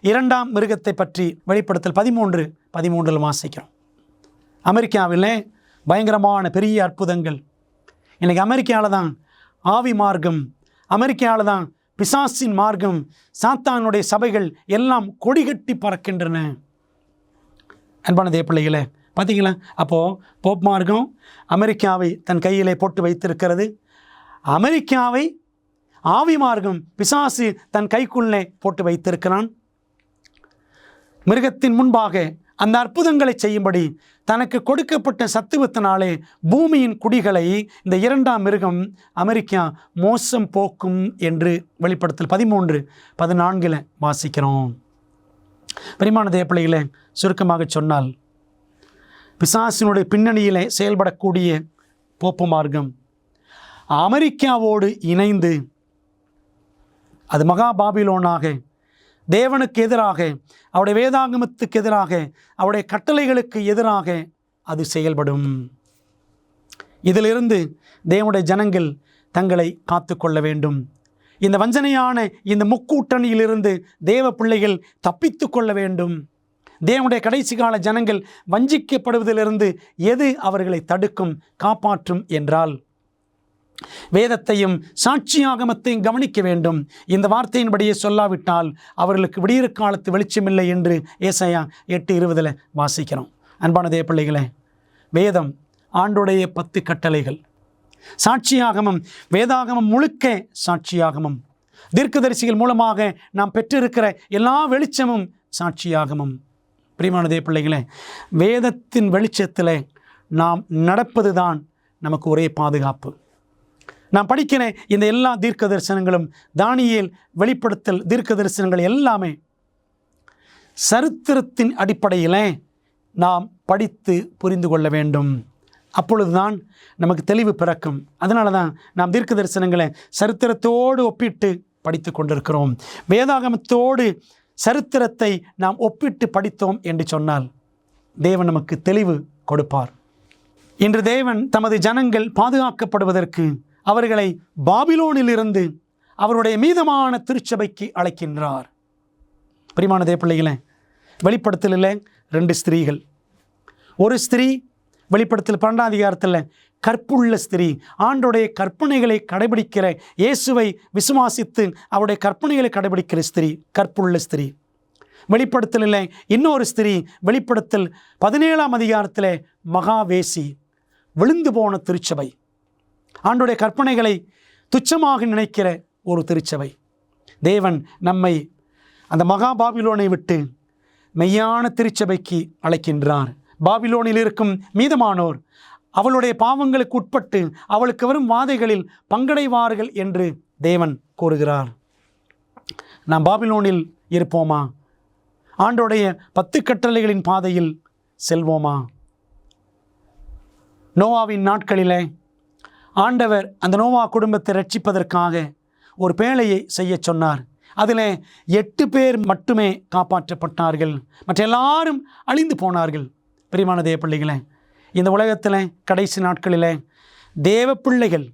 2ஆம் மிருகத்தை பற்றி வெளிப்படுத்தல் 13:13 வாசிக்கிறோம். அமெரிக்காவில் பயங்கரமான பெரிய அற்புதங்கள். இன்றைக்கி அமெரிக்காவில் தான் ஆவி மார்க்கம், அமெரிக்காவில் தான் பிசாசின் மார்க்கம், சாத்தானுடைய சபைகள் எல்லாம் கொடிகட்டி பறக்கின்றன. அன்பான தேவப்பிள்ளைகளே, பார்த்தீங்களா? அப்போது போப் மார்க்கம் அமெரிக்காவை தன் கையிலே போட்டு வைத்திருக்கிறது. அமெரிக்காவை ஆவி மார்க்கம், பிசாசு தன் கைக்குள்ளே போட்டு வைத்திருக்கிறான். மிருகத்தின் முன்பாக அந்த அற்புதங்களை செய்யும்படி தனக்கு கொடுக்கப்பட்ட சத்துவத்தினாலே பூமியின் குடிகளை இந்த 2ஆம் மிருகம் அமெரிக்கா மோசம் போக்கும் என்று வெளிப்படுத்தல் 13:14 வாசிக்கிறோம். பிரியமான தேவப்பிள்ளைகளே, சுருக்கமாக சொன்னால் பிசாசினுடைய பின்னணியிலே செயல்படக்கூடிய போப்பு மார்க்கம் அமெரிக்காவோடு இணைந்து அது மகா பாபிலோனாக, தேவனுக்கு எதிராக, அவருடைய வேதாகமத்துக்கு எதிராக, அவருடைய கட்டளைகளுக்கு எதிராக அது செயல்படும். இதிலிருந்து தேவனுடைய ஜனங்கள் தங்களை காத்து கொள்ள வேண்டும். இந்த வஞ்சனையான இந்த முக்கூட்டணியிலிருந்து தேவ பிள்ளைகள் தப்பித்து கொள்ள வேண்டும். தேவனுடைய கடைசி கால ஜனங்கள் வஞ்சிக்கப்படுவதிலிருந்து எது அவர்களை தடுக்கும், காப்பாற்றும் என்றால் வேதத்தையும் சாட்சியாகமத்தையும் கவனிக்க வேண்டும். இந்த வார்த்தையின்படியே சொல்லாவிட்டால் அவர்களுக்கு விடியற் காலத்து வெளிச்சமில்லை என்று ஏசாயா 8:20 வாசிக்கிறோம். அன்பான தேவ பிள்ளைகளே, வேதம் ஆண்டுடைய 10 கட்டளைகள், சாட்சியாகமம், வேதாகமம் முழுக்க சாட்சியாகமம், தீர்க்கதரிசிகள் மூலமாக நாம் பெற்றிருக்கிற எல்லா வெளிச்சமும் சாட்சியாகமம். பிரியமான தேவ பிள்ளைகளே, வேதத்தின் வெளிச்சத்தில் நாம் நடப்பது தான் நமக்கு ஒரே பாதுகாப்பு. நாம் படிக்கிற இந்த எல்லா தீர்க்க தரிசனங்களும், தானியேல், வெளிப்படுத்தல் தீர்க்க தரிசனங்கள் எல்லாமே சரித்திரத்தின் அடிப்படையில் நாம் படித்து புரிந்து கொள்ள வேண்டும். அப்பொழுதுதான் நமக்கு தெளிவு பிறக்கும். அதனால தான் நாம் தீர்க்க தரிசனங்களை சரித்திரத்தோடு ஒப்பிட்டு படித்து கொண்டிருக்கிறோம். வேதாகமத்தோடு சரித்திரத்தை நாம் ஒப்பிட்டு படித்தோம் என்று சொன்னால் தேவன் நமக்கு தெளிவு கொடுப்பார். இன்று தேவன் தமது ஜனங்கள் பாதுகாக்கப்படுவதற்கு அவர்களை பாபிலோனிலிருந்து அவருடைய மீதமான திருச்சபைக்கு அழைக்கின்றார். பிரியமான தேவ பிள்ளைகளே, வெளிப்படுத்தலில் 2 ஸ்திரீகள். ஒரு ஸ்திரீ வெளிப்படுத்தல் 12ஆம் அதிகாரத்தில் கற்புள்ள ஸ்திரீ, ஆண்டோடைய கற்பனைகளை கடைபிடிக்கிற, இயேசுவை விசுவாசித்து அவருடைய கற்பனைகளை கடைபிடிக்கிற ஸ்திரீ, கற்புள்ள ஸ்திரீ. வெளிப்படுத்தலில் இன்னொரு ஸ்திரீ, வெளிப்படுத்தல் 17ஆம் அதிகாரத்தில் மகாவேசி, விழுந்து போன திருச்சபை, ஆண்டோடைய கற்பனைகளை துச்சமாக நினைக்கிற ஒரு திருச்சபை. தேவன் நம்மை அந்த மகா பாபிலோனை விட்டு மெய்யான திருச்சபைக்கு அழைக்கின்றார். பாபிலோனில் இருக்கும் மீதமானோர் அவளுடைய பாவங்களுக்கு உட்பட்டு அவளுக்கு வரும் வாதைகளில் பங்கடைவார்கள் என்று தேவன் கூறுகிறார். நாம் பாபிலோனில் இருப்போமா? ஆண்டோடைய 10 கட்டளைகளின் பாதையில் செல்வோமா? நோவாவின் நாட்களிலே ஆண்டவர் அந்த நோவா குடும்பத்தை ரட்சிப்பதற்காக ஒரு பேழையை செய்ய சொன்னார். அதில் 8 பேர் மட்டுமே காப்பாற்றப்பட்டார்கள், மற்ற எல்லாரும் அழிந்து போனார்கள். பிரியமான தேவ பிள்ளைகளே, இந்த உலகத்தில் கடைசி நாட்களில் தேவ பிள்ளைகள்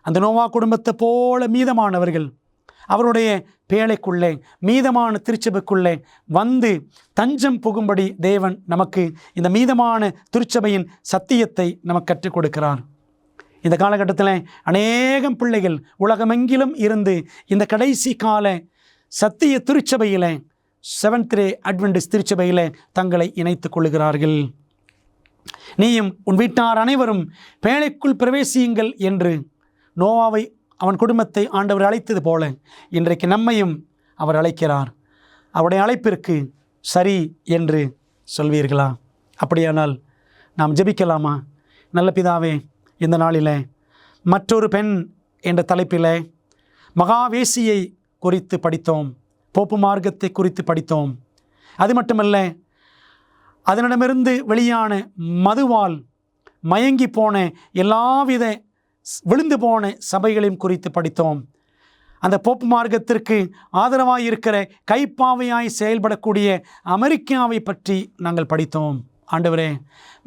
அந்த நோவா குடும்பத்தை போல மீதமானவர்கள் அவருடைய பேழைக்குள்ளே, மீதமான திருச்சபைக்குள்ளே வந்து தஞ்சம் புகும்படி தேவன் நமக்கு இந்த மீதமான திருச்சபையின் சத்தியத்தை நமக்கு கற்றுக் கொடுக்கிறார். இந்த காலகட்டத்தில் அநேகம் பிள்ளைகள் உலகமெங்கிலும் இருந்து இந்த கடைசி கால சத்திய திருச்சபையில், செவன்த் டே அட்வென்டிஸ்ட் திருச்சபையில் தங்களை இணைத்துக் கொள்கிறார்கள். நீயும் உன் வீட்டார் அனைவரும் பேழைக்குள் பிரவேசியுங்கள் என்று நோவாவை, அவன் குடும்பத்தை ஆண்டவர் அழைத்தது போல இன்றைக்கு நம்மையும் அவர் அழைக்கிறார். அவருடைய அழைப்பிற்கு சரி என்று சொல்வீர்களா? அப்படியானால் நாம் ஜெபிக்கலாமா? நல்ல பிதாவே, இந்த நாளில் மற்றொரு பெண் என்ற தலைப்பில் மகாவேசியை குறித்து படித்தோம், போப்பு மார்க்கத்தை குறித்து படித்தோம். அது மட்டுமல்ல, அதனிடமிருந்து வெளியான மதுவால் மயங்கி போன எல்லாவித விழுந்து போன சபைகளையும் குறித்து படித்தோம். அந்த போப்பு மார்க்கத்திற்கு ஆதரவாக இருக்கிற கைப்பாவையாய் செயல்படக்கூடிய அமெரிக்காவை பற்றி நாங்கள் படித்தோம். ஆண்டவரே,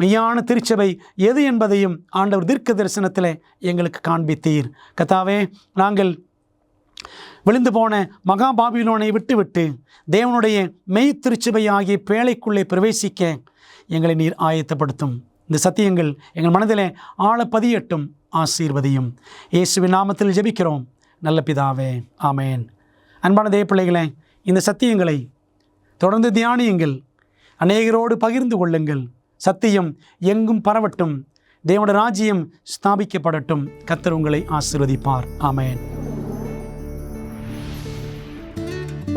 மெய்யான திருச்சபை எது என்பதையும் ஆண்டவர் தீர்க்க தரிசனத்தில் எங்களுக்கு காண்பித்தீர். கர்த்தாவே, நாங்கள் விழுந்து போன மகா பாபிலோனை விட்டுவிட்டு தேவனுடைய மெய் திருச்சபை ஆகிய பேழைக்குள்ளே பிரவேசிக்க எங்களை நீர் ஆயத்தப்படுத்தும். இந்த சத்தியங்கள் எங்கள் மனதிலே ஆழ பதியட்டும், ஆசீர்வதியும். இயேசுவின் நாமத்தில் ஜெபிக்கிறோம் நல்ல பிதாவே, ஆமேன். அன்பான தேவ பிள்ளைகளே, இந்த சத்தியங்களை தொடர்ந்து தியானியுங்கள், அநேகரோடு பகிர்ந்து கொள்ளுங்கள். சத்தியம் எங்கும் பரவட்டும், தேவனுடைய ராஜ்யம் ஸ்தாபிக்கப்படட்டும். கர்த்தர் உங்களை ஆசீர்வதிப்பார். ஆமேன்.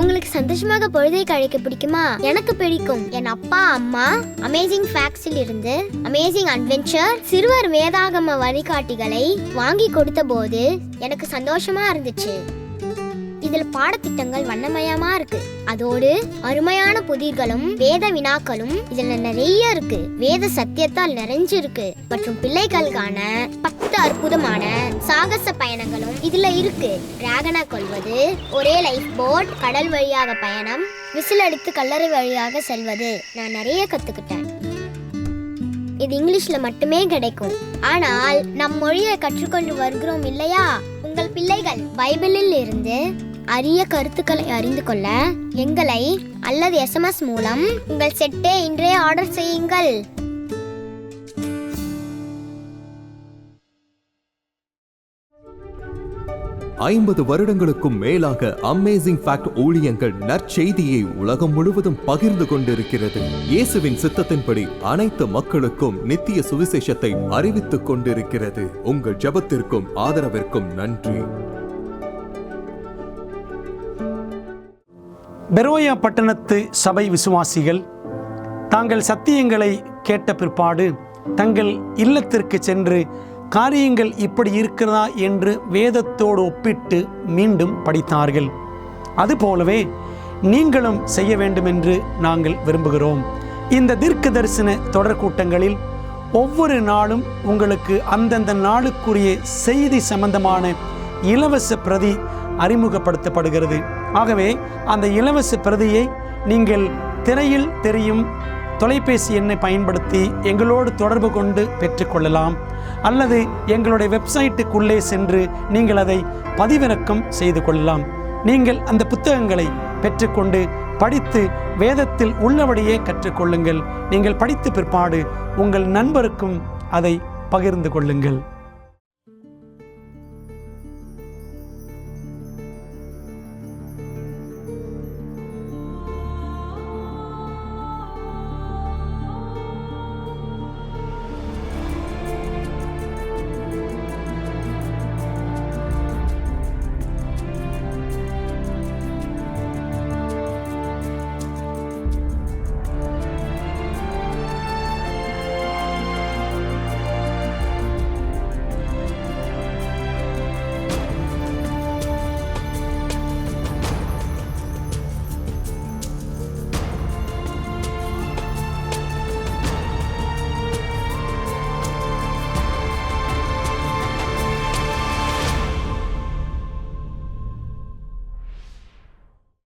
உங்களுக்கு சந்தோஷமாக பொழுதை கழிக்க பிடிக்குமா? எனக்கு பிடிக்கும். என் அப்பா அம்மா அமேசிங் ஃபேக்ட்ஸில் இருந்து அமேசிங் அட்வென்ச்சர் சிறுவர் வேதாகம வழிகாட்டிகளை வாங்கி கொடுத்த போது எனக்கு சந்தோஷமா இருந்துச்சு. இதுல பாடத்திட்டங்கள் வண்ணமயமா இருக்கு. அதோடு அருமையான புதிர்களும் வேத வினாக்களும் இதுல நிறைய இருக்கு. வேத சத்தியத்தால் நிறைஞ்சிருக்கு. மற்றும் பிள்ளைகளுக்கான 10 அற்புதமான சாகச பயணங்களும் இதுல இருக்கு. டிராகனை கொல்வது, ஒரே லைஃப் போட், கடல் வழியாக பயணம், விசில் அடித்து கல்லறை வழியாக செல்வது, நான் நிறைய கத்துக்கிட்டேன். இது இங்கிலீஷ்ல மட்டுமே கிடைக்கும். ஆனால் நம் மொழியை கற்றுக்கொண்டு வருகிறோம் இல்லையா? உங்கள் பிள்ளைகள் பைபிளில் இருந்து அரிய கருத்துக்களை அறிந்து கொள்ள எங்களை அல்லது SMS மூலம் உங்கள் செட்டை இன்றே ஆர்டர் செய்யுங்கள். ஐம்பது வருடங்களுக்கும் மேலாக அமேசிங் ஃபேக்ட் ஊழியங்கள் நற்செய்தியை உலகம் முழுவதும் பகிர்ந்து கொண்டிருக்கிறது. இயேசுவின் சித்தத்தின்படி அனைத்து மக்களுக்கும் நித்திய சுவிசேஷத்தை அறிவித்துக் கொண்டிருக்கிறது. உங்கள் ஜெபத்திற்கும் ஆதரவிற்கும் நன்றி. பெரோயா பட்டணத்து சபை விசுவாசிகள் தாங்கள் சத்தியங்களை கேட்ட பிற்பாடு தங்கள் இல்லத்திற்கு சென்று காரியங்கள் இப்படி இருக்கிறதா என்று வேதத்தோடு ஒப்பிட்டு மீண்டும் படித்தார்கள். அதுபோலவே நீங்களும் செய்ய வேண்டும் என்று நாங்கள் விரும்புகிறோம். இந்த தீர்க்க தரிசன தொடர் கூட்டங்களில் ஒவ்வொரு நாளும் உங்களுக்கு அந்தந்த நாளுக்குரிய செய்தி சம்பந்தமான இலவச பிரதி அறிமுகப்படுத்தப்படுகிறது. ஆகவே அந்த இலவச பிரதியை நீங்கள் திரையில் தெரியும் தொலைபேசி எண்ணை பயன்படுத்தி எங்களோடு தொடர்பு கொண்டு பெற்றுக்கொள்ளலாம். அல்லது எங்களுடைய வெப்சைட்டுக்குள்ளே சென்று நீங்கள் அதை பதிவிறக்கம் செய்து கொள்ளலாம். நீங்கள் அந்த புத்தகங்களை பெற்றுக்கொண்டு படித்து வேதத்தில் உள்ளபடியே கற்றுக்கொள்ளுங்கள். நீங்கள் படித்த பிற்பாடு உங்கள் நண்பருக்கும் அதை பகிர்ந்து கொள்ளுங்கள்.